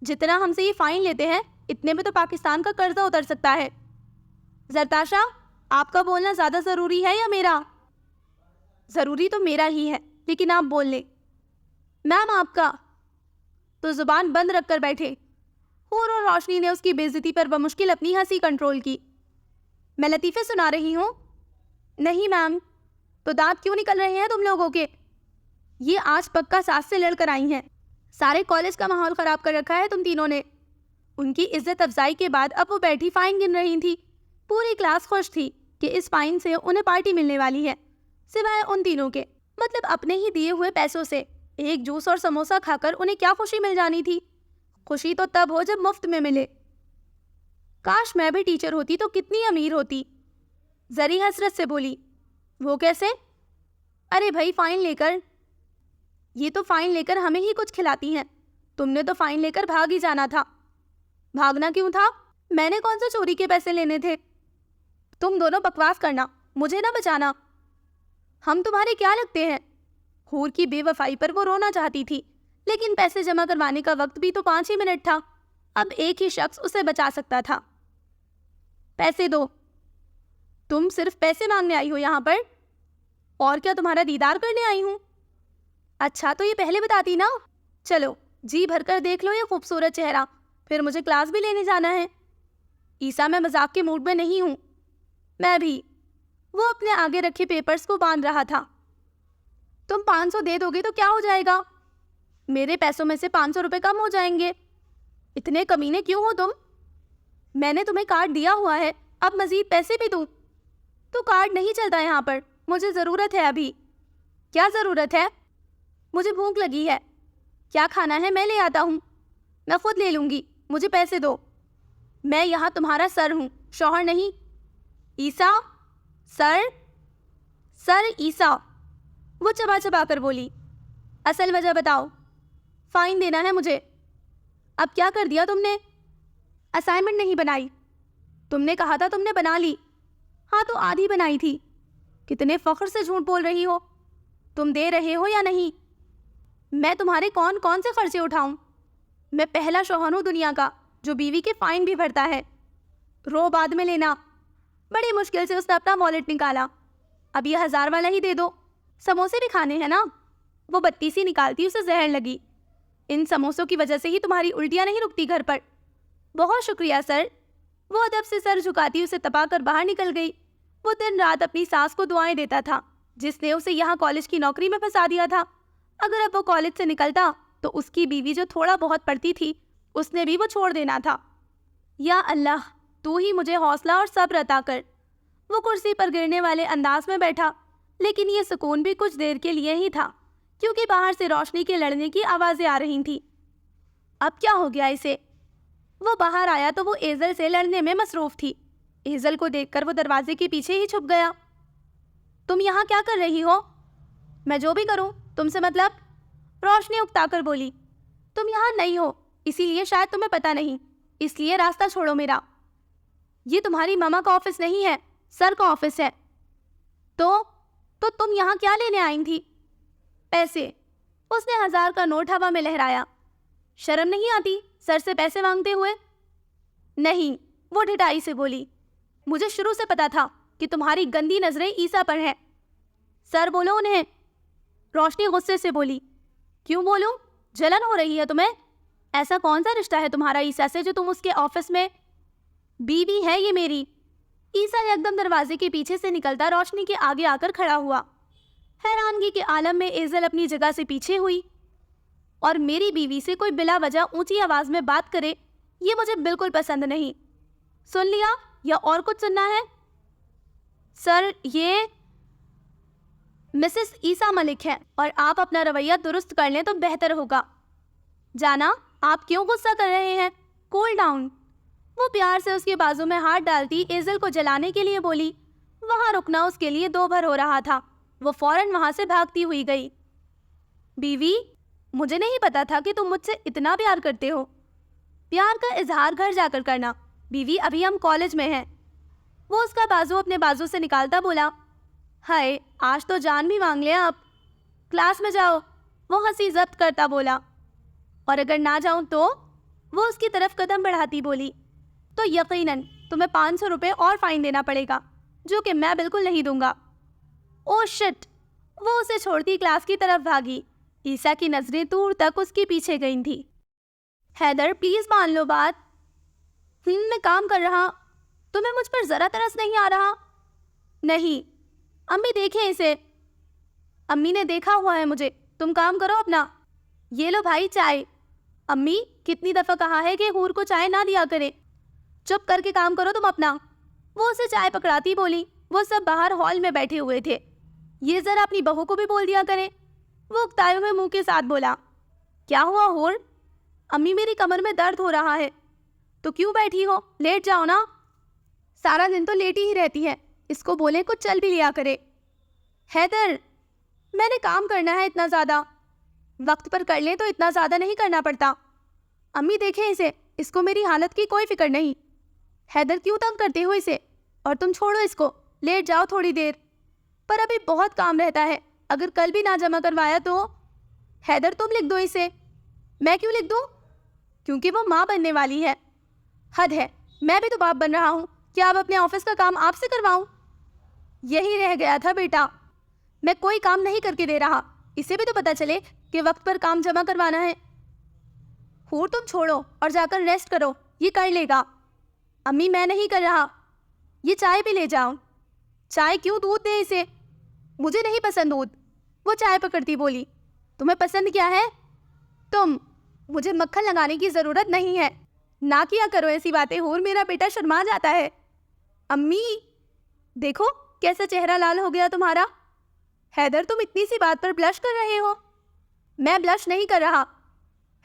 जितना हमसे ये फाइन लेते हैं, इतने में तो पाकिस्तान का कर्जा उतर सकता है। जरताशा, आपका बोलना ज्यादा जरूरी है या मेरा? जरूरी तो मेरा ही है, लेकिन आप बोल लें। मैम, आपका। तो जुबान बंद रखकर बैठे। हूर और रोशनी ने उसकी बेइज्जती पर बमुश्किल अपनी हंसी कंट्रोल की। मैं लतीफ़े सुना रही हूँ। नहीं मैम। तो दांत क्यों निकल रहे हैं तुम लोगों के? ये आज पक्का सास से लड़कर आई हैं। सारे कॉलेज का माहौल खराब कर रखा है तुम तीनों ने। उनकी इज्जत अफजाई के बाद अब वो बैठी फाइन गिन रही थी। पूरी क्लास खुश थी कि इस फाइन से उन्हें पार्टी मिलने वाली है, सिवाय उन तीनों के। मतलब अपने ही दिए हुए पैसों से एक जूस और समोसा खाकर उन्हें क्या खुशी मिल जानी थी। खुशी तो तब हो जब मुफ्त में मिले। काश मैं भी टीचर होती तो कितनी अमीर होती। जरी हसरत से बोली। वो कैसे? अरे भाई, फाइन लेकर। ये तो फाइन लेकर हमें ही कुछ खिलाती हैं। तुमने तो फाइन लेकर भाग ही जाना था। भागना क्यों था? मैंने कौन सा चोरी के पैसे लेने थे? तुम दोनों बकवास करना, मुझे ना बचाना। हम तुम्हारे क्या लगते हैं? हूर की बेवफाई पर वो रोना चाहती थी, लेकिन पैसे जमा करवाने का वक्त भी तो 5 ही मिनट था। अब एक ही शख्स उसे बचा सकता था। पैसे दो। तुम सिर्फ पैसे मांगने आई हो यहाँ पर? और क्या तुम्हारा दीदार करने आई हूँ? अच्छा, तो ये पहले बताती ना। चलो, जी भरकर देख लो ये खूबसूरत चेहरा, फिर मुझे क्लास भी लेने जाना है। ईसा, मैं मजाक के मूड में नहीं हूँ। मैं भी। वो अपने आगे रखे पेपर्स को बांध रहा था। तुम 500 दे दोगे तो क्या हो जाएगा? मेरे पैसों में से 500 रुपये कम हो जाएंगे। इतने कमीने क्यों हो तुम? मैंने तुम्हें कार्ड दिया हुआ है, अब मजीद पैसे भी दूं? तो कार्ड नहीं चलता यहाँ पर, मुझे ज़रूरत है अभी। क्या ज़रूरत है? मुझे भूख लगी है। क्या खाना है मैं ले आता हूँ। मैं खुद ले लूँगी, मुझे पैसे दो। मैं यहाँ तुम्हारा सर हूँ, शौहर नहीं। ईसा, सर, सर ईसा। वो चबा चबा कर बोली। असल वजह बताओ। फाइन देना है मुझे। अब क्या कर दिया तुमने? असाइनमेंट नहीं बनाई। तुमने कहा था तुमने बना ली। हाँ, तो आधी बनाई थी। कितने फख्र से झूठ बोल रही हो। तुम दे रहे हो या नहीं? मैं तुम्हारे कौन कौन से खर्चे उठाऊं? मैं पहला शौहर हूँ दुनिया का जो बीवी के फाइन भी भरता है। रो बाद में लेना। बड़ी मुश्किल से उसने अपना वॉलेट निकाला। अब ये 1000 वाला ही दे दो, समोसे भी खाने हैं ना। वो बत्ती सी निकालती उसे जहर लगी। इन समोसों की वजह से ही तुम्हारी उल्टियाँ नहीं रुकती घर पर। बहुत शुक्रिया सर। वो अदब से सर झुकाती उसे तपाकर बाहर निकल गई। वो दिन रात अपनी सास को दुआएं देता था, जिसने उसे यहाँ कॉलेज की नौकरी में फंसा दिया था। अगर अब वो कॉलेज से निकलता तो उसकी बीवी जो थोड़ा बहुत पढ़ती थी, उसने भी वो छोड़ देना था। या अल्लाह, तू ही मुझे हौसला और सब्र अता कर। वो कुर्सी पर गिरने वाले अंदाज में बैठा, लेकिन ये सुकून भी कुछ देर के लिए ही था, क्योंकि बाहर से रोशनी के लड़ने की आवाज़ें आ रही थीं। अब क्या हो गया इसे? वो बाहर आया तो वो एजल से लड़ने में मसरूफ़ थी। एजल को देखकर वो दरवाजे के पीछे ही छुप गया। तुम यहाँ क्या कर रही हो? मैं जो भी करूँ, तुमसे मतलब? रोशनी उकताकर बोली। तुम यहाँ नहीं हो, इसीलिए शायद तुम्हें पता नहीं, इसलिए रास्ता छोड़ो मेरा। ये तुम्हारी मामा का ऑफिस नहीं है, सर का ऑफिस है। तो तुम यहाँ क्या लेने आई थी? पैसे। उसने 1000 का नोट हवा में लहराया। शर्म नहीं आती सर से पैसे मांगते हुए? नहीं, वो ढिठाई से बोली। मुझे शुरू से पता था कि तुम्हारी गंदी नजरें ईसा पर हैं। सर बोलो उन्हें। रोशनी गुस्से से बोली। क्यों बोलूं? जलन हो रही है तुम्हें? ऐसा कौन सा रिश्ता है तुम्हारा ईसा से जो तुम उसके ऑफिस में? बीवी है ये मेरी। ईसा एकदम दरवाजे के पीछे से निकलता रोशनी के आगे आकर खड़ा हुआ। हैरानगी के आलम में एजल अपनी जगह से पीछे हुई। और मेरी बीवी से कोई बिला वजह ऊंची आवाज में बात करे, ये मुझे बिल्कुल पसंद नहीं। सुन लिया या और कुछ सुनना है? सर, ये मिसेस ईसा मलिक है और आप अपना रवैया दुरुस्त कर लें तो बेहतर होगा। जाना, आप क्यों गुस्सा कर रहे हैं? Cool down. वो प्यार से उसके बाजू में हाथ डालती एजल को जलाने के लिए बोली। वहां रुकना उसके लिए दो भर हो रहा था। वो फौरन वहां से भागती हुई गई। बीवी, मुझे नहीं पता था कि तुम मुझसे इतना प्यार करते हो। प्यार का इजहार घर जाकर करना। बीवी, अभी हम कॉलेज में हैं। वो उसका बाजू अपने बाजू से निकालता बोला। हाय, आज तो जान भी मांग लिया आप। क्लास में जाओ। वो हंसी जब्त करता बोला। और अगर ना जाऊं तो? वो उसकी तरफ कदम बढ़ाती बोली। तो यकीनन तुम्हें 500 रुपये और फाइन देना पड़ेगा, जो कि मैं बिल्कुल नहीं दूंगा। Oh shit. वो उसे छोड़ती क्लास की तरफ भागी। ईसा की नजरें दूर तक उसके पीछे गई थी। हैदर, प्लीज मान लो बात। मैं काम कर रहा। तुम्हें मुझ पर जरा तरस नहीं आ रहा? नहीं। अम्मी देखें इसे। अम्मी ने देखा हुआ है मुझे। तुम काम करो अपना। ये लो भाई चाय। अम्मी, कितनी दफा कहा है कि हूर को चाय ना दिया करे। चुप करके काम करो तुम अपना। वो उसे चाय पकड़ाती बोली। वो सब बाहर हॉल में बैठे हुए थे। ये जरा अपनी बहू को भी बोल दिया करे। वो उकताए हुए मुंह के साथ बोला। क्या हुआ हूर? अम्मी, मेरी कमर में दर्द हो रहा है। तो क्यों बैठी हो? लेट जाओ ना। सारा दिन तो लेटी ही रहती है। इसको बोले कुछ चल भी लिया करे। हैदर, मैंने काम करना है इतना ज़्यादा। वक्त पर कर ले तो इतना ज़्यादा नहीं करना पड़ता। अम्मी देखें इसे, इसको मेरी हालत की कोई फिक्र नहीं। हैदर, क्यों तंग करते हो इसे? और तुम छोड़ो इसको, लेट जाओ थोड़ी देर। पर अभी बहुत काम रहता है। अगर कल भी ना जमा करवाया तो? हैदर, तुम लिख दो इसे। मैं क्यों लिख दूं? क्योंकि वो माँ बनने वाली है। हद है, मैं भी तो बाप बन रहा हूँ। क्या अब अपने ऑफिस का काम आपसे करवाऊं? यही रह गया था बेटा। मैं कोई काम नहीं करके दे रहा। इसे भी तो पता चले कि वक्त पर काम जमा करवाना है। हूर, तुम छोड़ो और जाकर रेस्ट करो, ये कर लेगा। अम्मी, मैं नहीं कर रहा। ये चाय भी ले जाओ। चाय क्यों? दूध दे इसे। मुझे नहीं पसंद दूध। वो चाय पकड़ती बोली। तुम्हें पसंद क्या है? तुम। मुझे मक्खन लगाने की ज़रूरत नहीं है। ना किया करो ऐसी बातें हूर, मेरा बेटा शर्मा जाता है। अम्मी, देखो कैसा चेहरा लाल हो गया तुम्हारा। हैदर, तुम इतनी सी बात पर ब्लश कर रहे हो। मैं ब्लश नहीं कर रहा।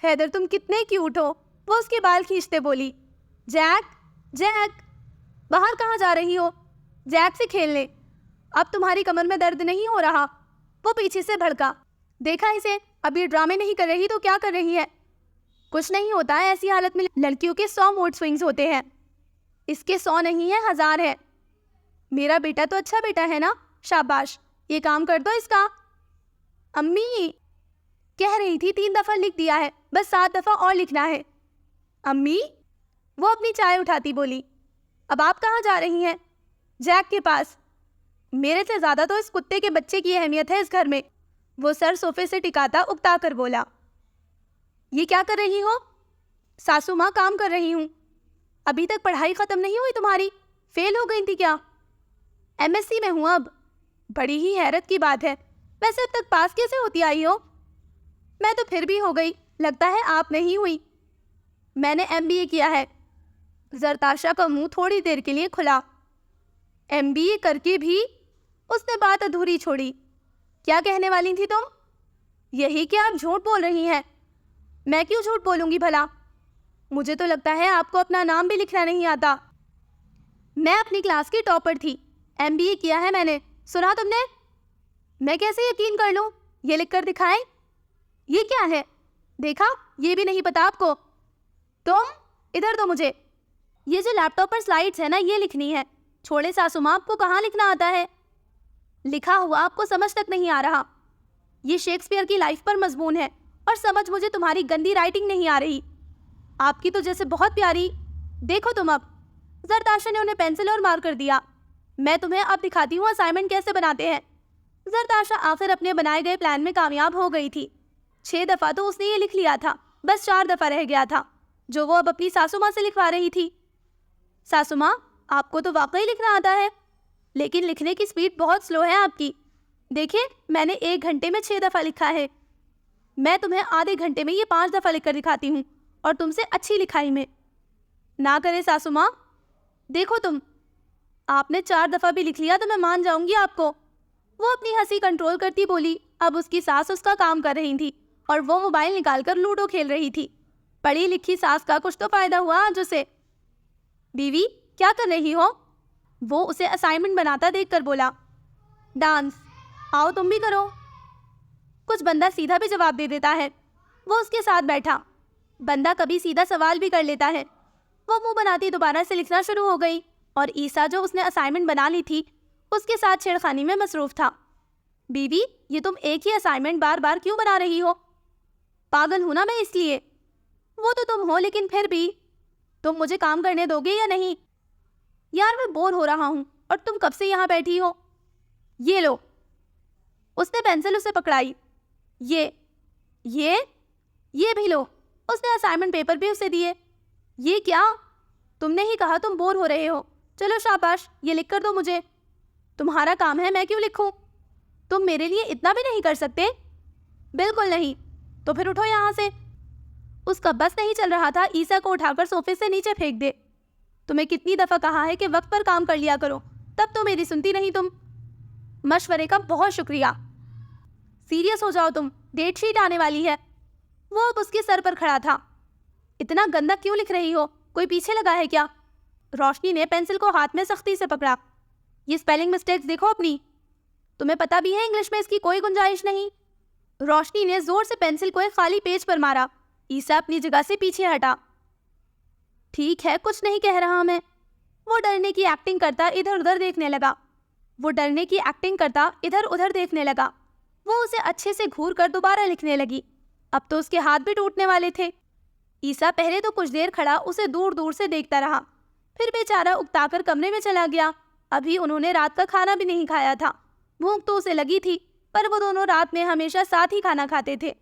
हैदर, तुम कितने क्यूट हो। वो उसके बाल खींचते बोली। जैक, जैक, बाहर कहाँ जा रही हो? जैक से खेल ले। अब तुम्हारी कमर में दर्द नहीं हो रहा? वो पीछे से भड़का। देखा इसे, अब ये ड्रामे नहीं कर रही तो क्या कर रही है? कुछ नहीं होता है, ऐसी हालत में लड़कियों के 100 मूड स्विंग्स होते हैं। इसके 100 नहीं है, 1000 है। मेरा बेटा तो अच्छा बेटा है ना। शाबाश, ये काम कर दो इसका। अम्मी, कह रही थी 3 दफ़ा लिख दिया है, बस 7 दफ़ा और लिखना है। अम्मी, वो अपनी चाय उठाती बोली। अब आप कहाँ जा रही हैं? जैक के पास। मेरे से ज़्यादा तो इस कुत्ते के बच्चे की अहमियत है इस घर में। वो सर सोफे से टिकाता उकता कर बोला। ये क्या कर रही हो? सासू माँ, काम कर रही हूँ। अभी तक पढ़ाई ख़त्म नहीं हुई तुम्हारी? फेल हो गई थी क्या? MSc में हूँ अब। बड़ी ही हैरत की बात है। वैसे अब तक पास कैसे होती आई हो? मैं तो फिर भी हो गई। लगता है आप नहीं हुई। मैंने MBA किया है। जरताशा का मुंह थोड़ी देर के लिए खुला। MBA करके भी? उसने बात अधूरी छोड़ी। क्या कहने वाली थी तुम? यही कि आप झूठ बोल रही हैं। मैं क्यों झूठ बोलूंगी भला? मुझे तो लगता है आपको अपना नाम भी लिखना नहीं आता। मैं अपनी क्लास की टॉपर थी। MBA किया है मैंने। सुना तुमने? मैं कैसे यकीन कर लूं? ये लिख कर दिखाएं। ये क्या है? देखा, ये भी नहीं पता आपको? तुम इधर दो मुझे। ये जो लैपटॉप पर स्लाइड्स है ना, ये लिखनी है। छोड़े सासू माँ, आपको कहाँ लिखना आता है? लिखा हुआ आपको समझ तक नहीं आ रहा। ये शेक्सपियर की लाइफ पर मजमून है और समझ मुझे तुम्हारी गंदी राइटिंग नहीं आ रही। आपकी तो जैसे बहुत प्यारी। देखो तुम अब। जरताशा ने उन्हें पेंसिल और मार्कर दिया। मैं तुम्हें अब दिखाती हूँ असाइनमेंट कैसे बनाते हैं। जरताशा आखिर अपने बनाए गए प्लान में कामयाब हो गई थी। 6 दफ़ा तो उसने ये लिख लिया था, बस 4 दफ़ा रह गया था जो वो अब अपनी सासू माँ से लिखवा रही थी। सासू माँ, आपको तो वाकई लिखना आता है, लेकिन लिखने की स्पीड बहुत स्लो है आपकी। देखिए, मैंने 1 घंटे में 6 दफ़ा लिखा है। मैं तुम्हें आधे घंटे में ये 5 दफ़ा लिखकर दिखाती हूँ, और तुमसे अच्छी लिखाई में। ना करे सासू माँ। देखो तुम, आपने 4 दफ़ा भी लिख लिया तो मैं मान जाऊंगी आपको। वो अपनी हंसी कंट्रोल करती बोली। अब उसकी सास उसका काम कर रही थी और वो मोबाइल निकालकर लूडो खेल रही थी। पढ़ी लिखी सास का कुछ तो फायदा हुआ आज उसे। बीवी, क्या कर रही हो? वो उसे असाइनमेंट बनाता देखकर बोला। डांस। आओ तुम भी करो। कुछ बंदा सीधा भी जवाब दे देता है। वो उसके साथ बैठा। बंदा कभी सीधा सवाल भी कर लेता है। वो मुंह बनाती दोबारा से लिखना शुरू हो गई और ईसा जो उसने असाइनमेंट बना ली थी उसके साथ छेड़खानी में मसरूफ था। बीवी, ये तुम एक ही असाइनमेंट बार बार क्यों बना रही हो? पागल हूं ना मैं इसलिए। वो तो तुम हो, लेकिन फिर भी तुम मुझे काम करने दोगे या नहीं? यार, मैं बोर हो रहा हूँ और तुम कब से यहाँ बैठी हो? ये लो। उसने पेंसिल उसे पकड़ाई। ये भी लो। उसने असाइनमेंट पेपर भी उसे दिए। ये क्या? तुमने ही कहा तुम बोर हो रहे हो। चलो शाबाश, ये लिख कर दो मुझे। तुम्हारा काम है, मैं क्यों लिखूं? तुम मेरे लिए इतना भी नहीं कर सकते? बिल्कुल नहीं। तो फिर उठो यहाँ से। उसका बस नहीं चल रहा था ईसा को उठाकर सोफे से नीचे फेंक दे। तुम्हें कितनी दफ़ा कहा है कि वक्त पर काम कर लिया करो, तब तो मेरी सुनती नहीं तुम। मशवरे का बहुत शुक्रिया। सीरियस हो जाओ तुम, डेट शीट आने वाली है। वो अब उसके सर पर खड़ा था। इतना गंदा क्यों लिख रही हो? कोई पीछे लगा है क्या? रोशनी ने पेंसिल को हाथ में सख्ती से पकड़ा। ये स्पेलिंग मिस्टेक्स देखो अपनी। तुम्हें पता भी है इंग्लिश में इसकी कोई गुंजाइश नहीं। रोशनी ने जोर से पेंसिल को एक खाली पेज पर मारा। ईसा अपनी जगह से पीछे हटा। ठीक है, कुछ नहीं कह रहा मैं। वो डरने की एक्टिंग करता इधर उधर देखने लगा। वो उसे अच्छे से घूर कर दोबारा लिखने लगी। अब तो उसके हाथ भी टूटने वाले थे। ईसा पहले तो कुछ देर खड़ा उसे दूर दूर से देखता रहा, फिर बेचारा उकताकर कमरे में चला गया। अभी उन्होंने रात का खाना भी नहीं खाया था। भूख तो उसे लगी थी, पर वो दोनों रात में हमेशा साथ ही खाना खाते थे।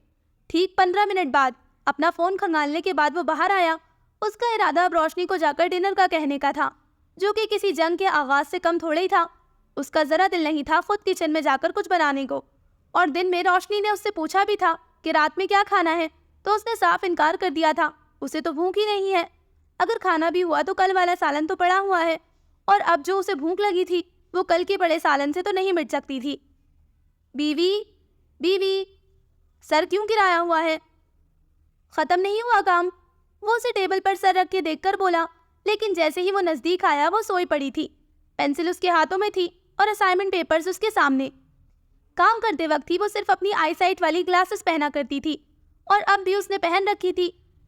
ठीक 15 मिनट बाद अपना फ़ोन खंगालने के बाद वो बाहर आया। उसका इरादा अब रोशनी को जाकर डिनर का कहने का था, जो कि किसी जंग के आगाज से कम थोड़ा ही था। उसका ज़रा दिल नहीं था खुद किचन में जाकर कुछ बनाने को। और दिन में रोशनी ने उससे पूछा भी था कि रात में क्या खाना है, तो उसने साफ इनकार कर दिया था। उसे तो भूख ही नहीं है। अगर खाना भी हुआ तो कल वाला सालन तो पड़ा हुआ है, और अब जो उसे भूख लगी थी वो कल के पड़े सालन से तो नहीं मिट सकती थी। बीवी, सर क्यों गिराया हुआ है? ख़त्म नहीं हुआ काम? वो उसे टेबल पर सर रख के देखकर बोला, लेकिन जैसे ही वो नज़दीक आया वो सोई पड़ी थी। पेंसिल उसके हाथों में थी और असाइनमेंट पेपर्स उसके सामने। काम करते वक्त ही वो सिर्फ अपनी आईसाइट वाली ग्लासेस पहना करती थी, और अब भी उसने पहन रखी थी।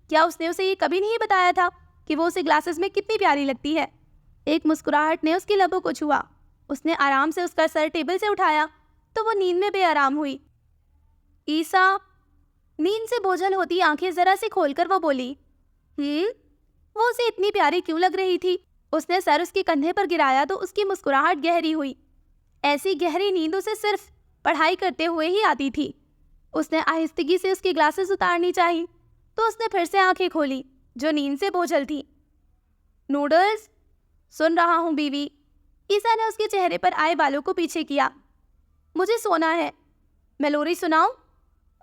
क्या उसने उसे ये कभी नहीं बताया था कि वो उसे ग्लासेस में कितनी प्यारी लगती है? एक मुस्कुराहट ने उसकी लबों को छुआ। उसने आराम से उसका सर टेबल से उठाया तो वो नींद में बेआराम हुई। ईसा। नींद से बोझल होती आंखें जरा से खोलकर वो बोली। वो उसे इतनी प्यारी क्यों लग रही थी? उसने सर उसके कंधे पर गिराया तो उसकी मुस्कुराहट गहरी हुई। ऐसी गहरी नींद उसे सिर्फ पढ़ाई करते हुए ही आती थी। उसने आहिस्तगी से उसकी ग्लासेस उतारनी चाहिए, तो उसने फिर से आंखें खोली जो नींद से बोझल थी। नूडल्स? सुन रहा हूँ बीवी। ईसा ने उसके चेहरे पर आए बालों को पीछे किया। मुझे सोना है। मैं लोरी सुनाऊं?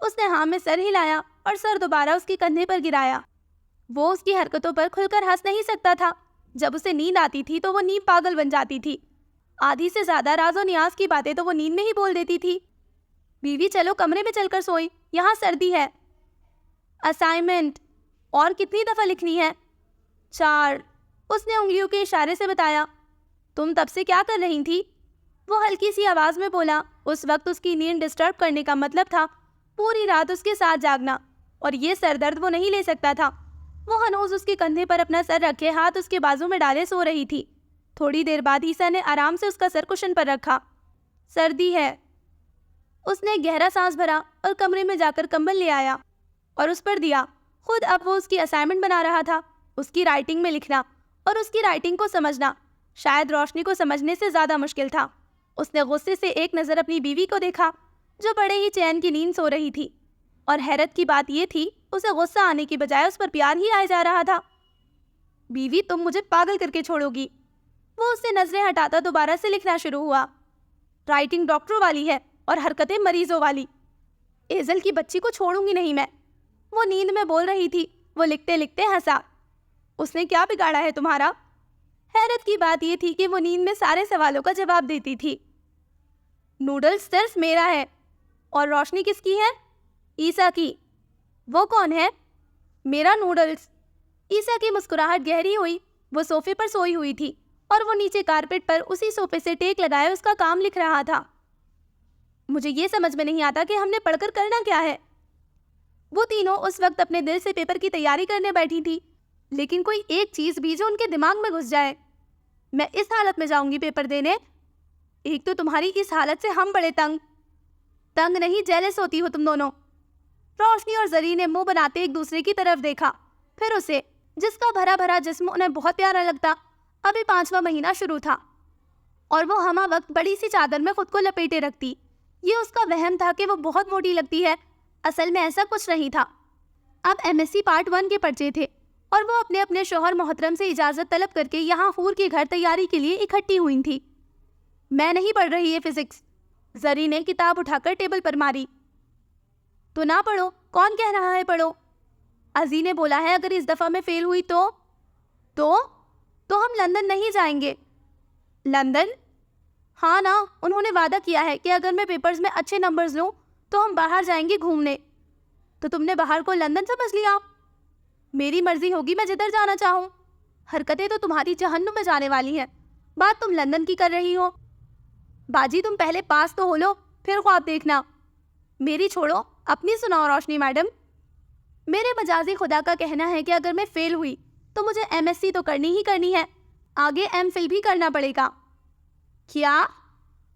उसने हाँ में सर हिलाया और सर दोबारा उसके कंधे पर गिराया। वो उसकी हरकतों पर खुलकर हंस नहीं सकता था। जब उसे नींद आती थी तो वो नींद पागल बन जाती थी। आधी से ज्यादा राज़ो नियाज की बातें तो वो नींद में ही बोल देती थी। बीवी, चलो कमरे में चलकर सोई, यहाँ सर्दी है। असाइनमेंट और कितनी दफ़ा लिखनी है? 4। उसने उंगलियों के इशारे से बताया। तुम तब से क्या कर रही थी? वो हल्की सी आवाज़ में बोला। उस वक्त उसकी नींद डिस्टर्ब करने का मतलब था पूरी रात उसके साथ जागना, और ये सरदर्द वो नहीं ले सकता था। वो हनूज उसके कंधे पर अपना सर रखे हाथ उसके बाजू में डाले सो रही थी। थोड़ी देर बाद ईसा ने आराम से उसका सर कुशन पर रखा। सर्दी है। उसने एक गहरा सांस भरा और कमरे में जाकर कंबल ले आया और उस पर दिया। खुद अब वो उसकी असाइनमेंट बना रहा था, उसकी राइटिंग में लिखना और उसकी राइटिंग को समझना शायद रोशनी को समझने से ज़्यादा मुश्किल था। उसने गुस्से से एक नज़र अपनी बीवी को देखा जो बड़े ही चैन की नींद सो रही थी, और हैरत की बात यह थी उसे गुस्सा आने की बजाय उस पर प्यार ही आया जा रहा था। बीवी, तुम मुझे पागल करके छोड़ोगी। वो उससे नजरें हटाता दोबारा से लिखना शुरू हुआ। राइटिंग डॉक्टरों वाली है और हरकतें मरीजों वाली। एजल की बच्ची को छोड़ूंगी नहीं मैं। वो नींद में बोल रही थी। वो लिखते लिखते हंसा। उसने क्या बिगाड़ा है तुम्हारा? हैरत की बात यह थी कि वो नींद में सारे सवालों का जवाब देती थी। नूडल्स सिर्फ मेरा है। और रोशनी किसकी है? ईसा की। वो कौन है? मेरा नूडल्स। ईसा की मुस्कुराहट गहरी हुई। वो सोफे पर सोई हुई थी और वो नीचे कारपेट पर उसी सोफे से टेक लगाए उसका काम लिख रहा था। मुझे ये समझ में नहीं आता कि हमने पढ़कर करना क्या है। वो तीनों उस वक्त अपने दिल से पेपर की तैयारी करने बैठी थी, लेकिन कोई एक चीज भी जो उनके दिमाग में घुस जाए। मैं इस हालत में जाऊंगी पेपर देने? एक तो तुम्हारी इस हालत से हम बड़े तंग नहीं, जेलस होती हो तुम दोनों। रोशनी और जरी ने मुंह बनाते एक दूसरे की तरफ देखा, फिर उसे, जिसका भरा भरा जिस्म उन्हें बहुत प्यारा लगता। अभी 5वां महीना शुरू था और वो हमा वक्त बड़ी सी चादर में खुद को लपेटे रखती। ये उसका वहम था कि वो बहुत मोटी लगती है। असल में ऐसा कुछ नहीं था। अब MSc पार्ट 1 के पर्चे थे और वो अपने अपने शौहर मोहतरम से इजाज़त तलब करके यहाँ हूर के घर तैयारी के लिए इकट्ठी हुई थी। मैं नहीं पढ़ रही है फिजिक्स। जरी ने किताब उठाकर टेबल पर मारी। तो ना पढ़ो, कौन कह रहा है पढ़ो? अजी ने बोला है अगर इस दफ़ा में फेल हुई तो हम लंदन नहीं जाएंगे। लंदन? हाँ ना, उन्होंने वादा किया है कि अगर मैं पेपर्स में अच्छे नंबर्स लूँ तो हम बाहर जाएंगे घूमने। तो तुमने बाहर को लंदन समझ लिया? मेरी मर्जी होगी मैं जिधर जाना चाहूँ। हरकतें तो तुम्हारी जहन्नुम में जाने वाली हैं। बात तुम लंदन की कर रही हो। बाजी, तुम पहले पास तो हो लो, फिर ख्वाब देखना। मेरी छोड़ो, अपनी सुनाओ रोशनी मैडम। मेरे मजाजी खुदा का कहना है कि अगर मैं फेल हुई तो मुझे MSc तो करनी ही करनी है, आगे MPhil भी करना पड़ेगा। क्या?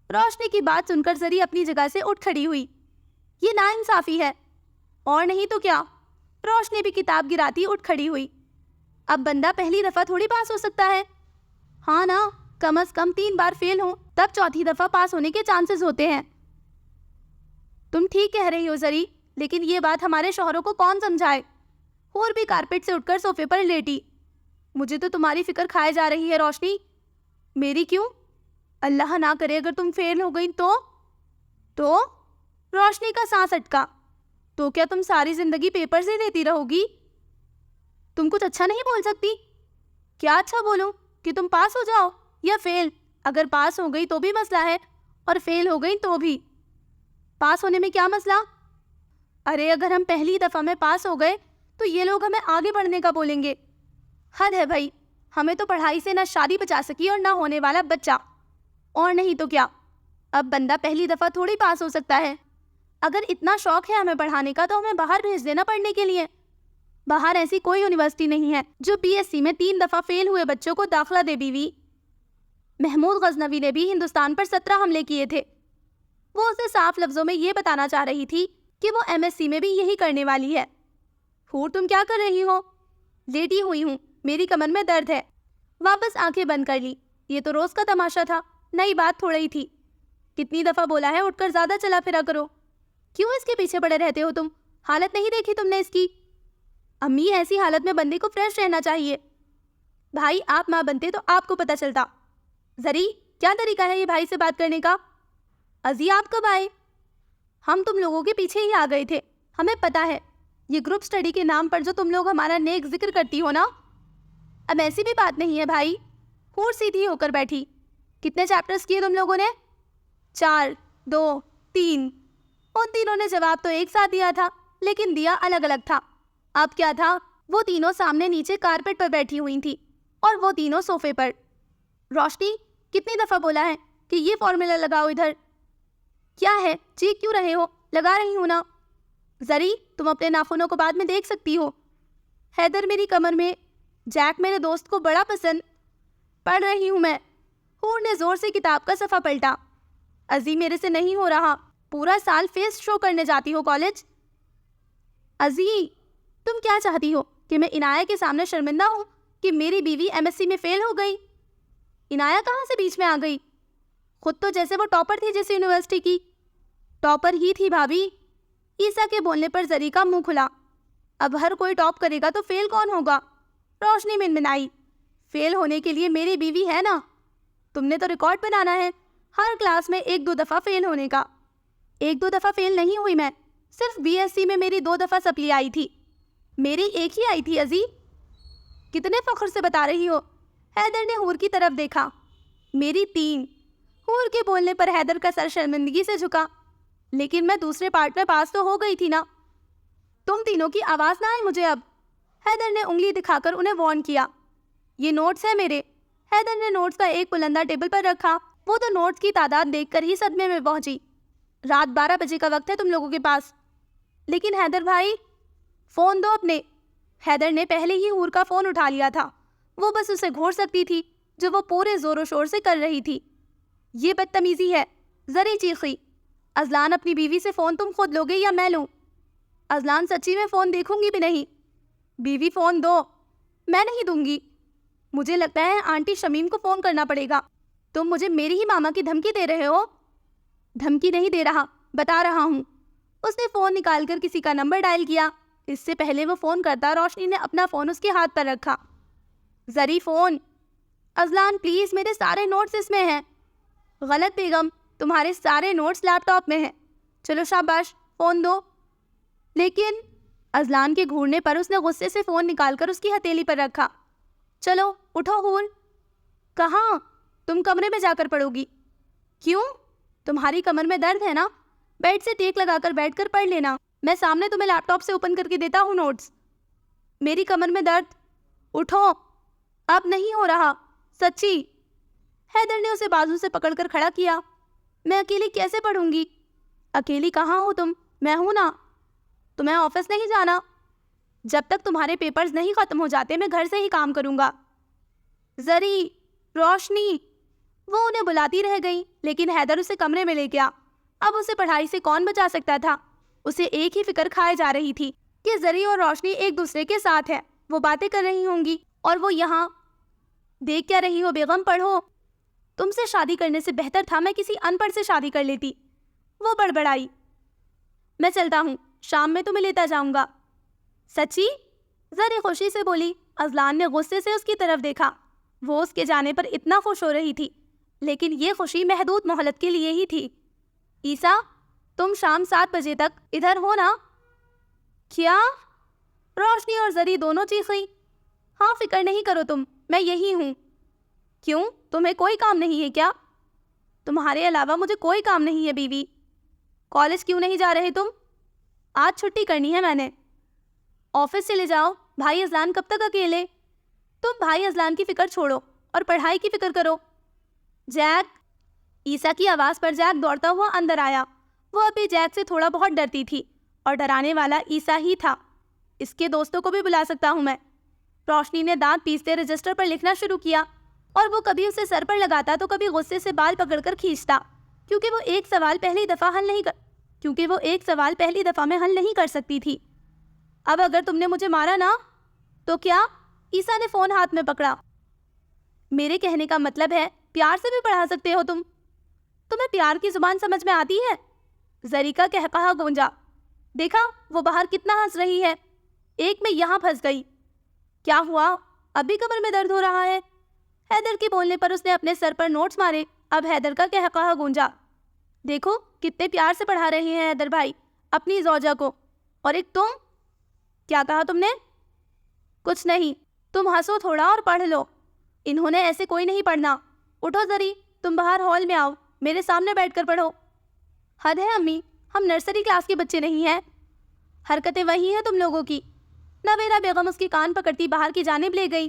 रोशनी की बात सुनकर जरी अपनी जगह से उठ खड़ी हुई। ये नाइंसाफी है। और नहीं तो क्या? रोशनी भी किताब गिराती उठ खड़ी हुई। अब बंदा पहली दफ़ा थोड़ी पास हो सकता है। हाँ ना, कम से कम 3 बार फेल हो तब चौथी दफ़ा पास होने के चांसेस होते हैं। तुम ठीक कह रही हो जरी, लेकिन ये बात हमारे शौहरों को कौन समझाए? और भी कारपेट से उठकर सोफे पर लेटी। मुझे तो तुम्हारी फिक्र खाए जा रही है रोशनी। मेरी क्यों? अल्लाह ना करे अगर तुम फेल हो गई तो रोशनी का सांस अटका। तो क्या तुम सारी जिंदगी पेपर से देती रहोगी? तुम कुछ अच्छा नहीं बोल सकती? क्या अच्छा बोलूं? कि तुम पास हो जाओ या फेल? अगर पास हो गई तो भी मसला है और फेल हो गई तो भी। पास होने में क्या मसला? अरे अगर हम पहली दफ़ा में पास हो गए तो ये लोग हमें आगे बढ़ने का बोलेंगे। हद है भाई, हमें तो पढ़ाई से ना शादी बचा सकी और ना होने वाला बच्चा। और नहीं तो क्या? अब बंदा पहली दफ़ा थोड़ी पास हो सकता है। अगर इतना शौक है हमें पढ़ाने का तो हमें बाहर भेज देना पढ़ने के लिए। बाहर ऐसी कोई यूनिवर्सिटी नहीं है जो BSc में 3 दफ़ा फेल हुए बच्चों को दाखिला दे। बीवी महमूद गजनवी ने भी हिंदुस्तान पर 17 हमले किए थे। वो उसे साफ लफ्जों में ये बताना चाह रही थी कि वो MSc में भी यही करने वाली है। हूर, तुम क्या कर रही हो? लेटी हुई हूँ, मेरी कमर में दर्द है। वापस आंखें बंद कर ली। ये तो रोज़ का तमाशा था, नई बात थोड़ी थी। कितनी दफ़ा बोला है उठकर ज़्यादा चला फिरा करो। क्यों इसके पीछे पड़े रहते हो तुम? हालत नहीं देखी तुमने इसकी? अम्मी, ऐसी हालत में बंदे को फ्रेश रहना चाहिए। भाई, आप माँ बनते तो आपको पता चलता। जरी, क्या तरीका है ये भाई से बात करने का? अजी, आप कब आए? हम तुम लोगों के पीछे ही आ गए थे। हमें पता है ये ग्रुप स्टडी के नाम पर जो तुम लोग हमारा नेक जिक्र करती हो ना। अब ऐसी भी बात नहीं है भाई। हूर सीधी होकर बैठी। कितने चैप्टर्स किए तुम लोगों ने? 4, 2, 3। उन तीनों ने जवाब तो एक साथ दिया था, लेकिन दिया अलग अलग था। अब क्या था? वो तीनों सामने नीचे कारपेट पर बैठी हुई थी और वो तीनों सोफे पर। रोशनी, कितनी दफ़ा बोला है कि ये फॉर्मूला लगाओ इधर? क्या है, चीख क्यों रहे हो? लगा रही हूँ ना। जरी, तुम अपने नाखूनों को बाद में देख सकती हो। हैदर मेरी कमर में, जैक मेरे दोस्त को बड़ा पसंद। पढ़ रही हूँ मैं। हूर ने जोर से किताब का सफ़ा पलटा। अजी, मेरे से नहीं हो रहा। पूरा साल फेस शो करने जाती हो कॉलेज। अजी, तुम क्या चाहती हो कि मैं इनाया के सामने शर्मिंदा हूँ कि मेरी बीवी एमएससी में फेल हो गई? इनाया कहाँ से बीच में आ गई? खुद तो जैसे वो टॉपर थी जिस यूनिवर्सिटी की। टॉपर ही थी भाभी। ईसा के बोलने पर जरी का मुंह खुला। अब हर कोई टॉप करेगा तो फेल कौन होगा? रोशनी मिनमिनाई। फेल होने के लिए मेरी बीवी है ना। तुमने तो रिकॉर्ड बनाना है हर क्लास में 1-2 दफ़ा फेल होने का। 1-2 दफ़ा फेल नहीं हुई मैं, सिर्फ बीएससी में मेरी 2 दफ़ा सप्ली आई थी। मेरी एक ही आई थी अजी। कितने फख्र से बता रही हो? हैदर ने हूर की तरफ देखा। मेरी 3। हूर के बोलने पर हैदर का सर शर्मिंदगी से झुका। लेकिन मैं दूसरे पार्ट में पास तो हो गई थी ना। तुम तीनों की आवाज़ ना आए मुझे अब। हैदर ने उंगली दिखाकर उन्हें वार्न किया। ये नोट्स है मेरे। हैदर ने नोट्स का एक पुलंदा टेबल पर रखा। वो तो नोट्स की तादाद देखकर ही सदमे में पहुंची। रात 12 बजे का वक्त है तुम लोगों के पास। लेकिन हैदर भाई, फ़ोन दो अपने। हैदर ने पहले ही हूर का फ़ोन उठा लिया था। वो बस उसे घोर सकती थी जो वो पूरे ज़ोरों शोर से कर रही थी। ये बदतमीज़ी है। जरी चीखी। अजलान, अपनी बीवी से फ़ोन तुम खुद लोगे या मैं लूँ? अजलान, सच्ची में फ़ोन देखूंगी भी नहीं। बीवी फ़ोन दो। मैं नहीं दूंगी। मुझे लगता है आंटी शमीम को फ़ोन करना पड़ेगा। तुम मुझे मेरी ही मामा की धमकी दे रहे हो? धमकी नहीं दे रहा, बता रहा हूँ। उसने फ़ोन निकालकर किसी का नंबर डायल किया। इससे पहले वो फ़ोन करता, रोशनी ने अपना फ़ोन उसके हाथ पर रखा। जरी, फ़ोन। अजलान प्लीज़, मेरे सारे नोट्स इसमें हैं। गलत बेगम, तुम्हारे सारे नोट्स लैपटॉप में हैं। चलो शाबाश, फ़ोन दो। लेकिन अजलान के घूरने पर उसने गुस्से से फ़ोन निकालकर उसकी हथेली पर रखा। चलो उठो हूर। कहाँ? तुम कमरे में जाकर पढ़ोगी। क्यों? तुम्हारी कमर में दर्द है ना? बेड से टेक लगाकर बैठकर पढ़ लेना। मैं सामने तुम्हें लैपटॉप से ओपन करके देता हूँ नोट्स। मेरी कमर में दर्द। उठो। अब नहीं हो रहा, सच्ची। हैदर ने उसे बाजू से पकड़कर खड़ा किया। मैं अकेली कैसे पढ़ूंगी? अकेली कहाँ हो तुम? मैं हूं ना। तुम्हें ऑफिस नहीं जाना? जब तक तुम्हारे पेपर्स नहीं खत्म हो जाते मैं घर से ही काम करूंगा। जरी, रोशनी। वो उन्हें बुलाती रह गई, लेकिन हैदर उसे कमरे में ले गया। अब उसे पढ़ाई से कौन बचा सकता था? उसे एक ही फिक्र खाए जा रही थी कि जरी और रोशनी एक दूसरे के साथ है। वो बातें कर रही होंगी और वो यहाँ। देख क्या रही हो बेगम, पढ़ो। तुमसे शादी करने से बेहतर था मैं किसी अनपढ़ से शादी कर लेती। वो बड़बड़ाई। मैं चलता हूँ, शाम में तुम्हें लेता जाऊंगा। सच्ची? जरी खुशी से बोली। अजलान ने गुस्से से उसकी तरफ देखा। वो उसके जाने पर इतना खुश हो रही थी, लेकिन ये खुशी महदूद मोहलत के लिए ही थी। ईसा, तुम शाम 7 बजे तक इधर हो ना? क्या? रोशनी और जरी दोनों चीखी। हाँ, फिक्र नहीं करो तुम, मैं यही हूँ। क्यों, तुम्हें कोई काम नहीं है क्या? तुम्हारे अलावा मुझे कोई काम नहीं है बीवी। कॉलेज क्यों नहीं जा रहे तुम? आज छुट्टी करनी है मैंने। ऑफिस चले जाओ। भाई अजलान कब तक अकेले? तुम भाई अजलान की फिक्र छोड़ो और पढ़ाई की फिक्र करो। जैक। ईसा की आवाज़ पर जैक दौड़ता हुआ अंदर आया। वो अभी जैक से थोड़ा बहुत डरती थी और डराने वाला ईसा ही था। इसके दोस्तों को भी बुला सकता हूँ मैं। रोशनी ने दांत पीसते रजिस्टर पर लिखना शुरू किया और वो कभी उसे सर पर लगाता तो कभी गुस्से से बाल पकड़कर खींचता, क्योंकि वो एक सवाल पहली दफ़ा में हल नहीं कर सकती थी। अब अगर तुमने मुझे मारा ना तो क्या? ईसा ने फ़ोन हाथ में पकड़ा। मेरे कहने का मतलब है प्यार से भी पढ़ा सकते हो तुम। तुम्हें प्यार की जुबान समझ में आती है? जरी का कहकहा गूंजा। देखा वो बाहर कितना हंस रही है। एक में यहाँ फंस गई। क्या हुआ? अभी कमर में दर्द हो रहा है? हैदर के बोलने पर उसने अपने सर पर नोट्स मारे। अब हैदर का कहकहा गूंजा। देखो कितने प्यार से पढ़ा रहे हैं हैदर भाई अपनी जौजा को। और एक तुम। क्या कहा तुमने? कुछ नहीं, तुम हंसो थोड़ा और पढ़ लो। इन्होंने ऐसे कोई नहीं पढ़ना। उठो जरी, तुम बाहर हॉल में आओ, मेरे सामने बैठकर पढ़ो। हद है अम्मी, हम नर्सरी क्लास के बच्चे नहीं हैं। हरकतें वही हैं तुम लोगों की। नवेरा बेगम उसकी कान पकड़ती बाहर की जानिब ले गई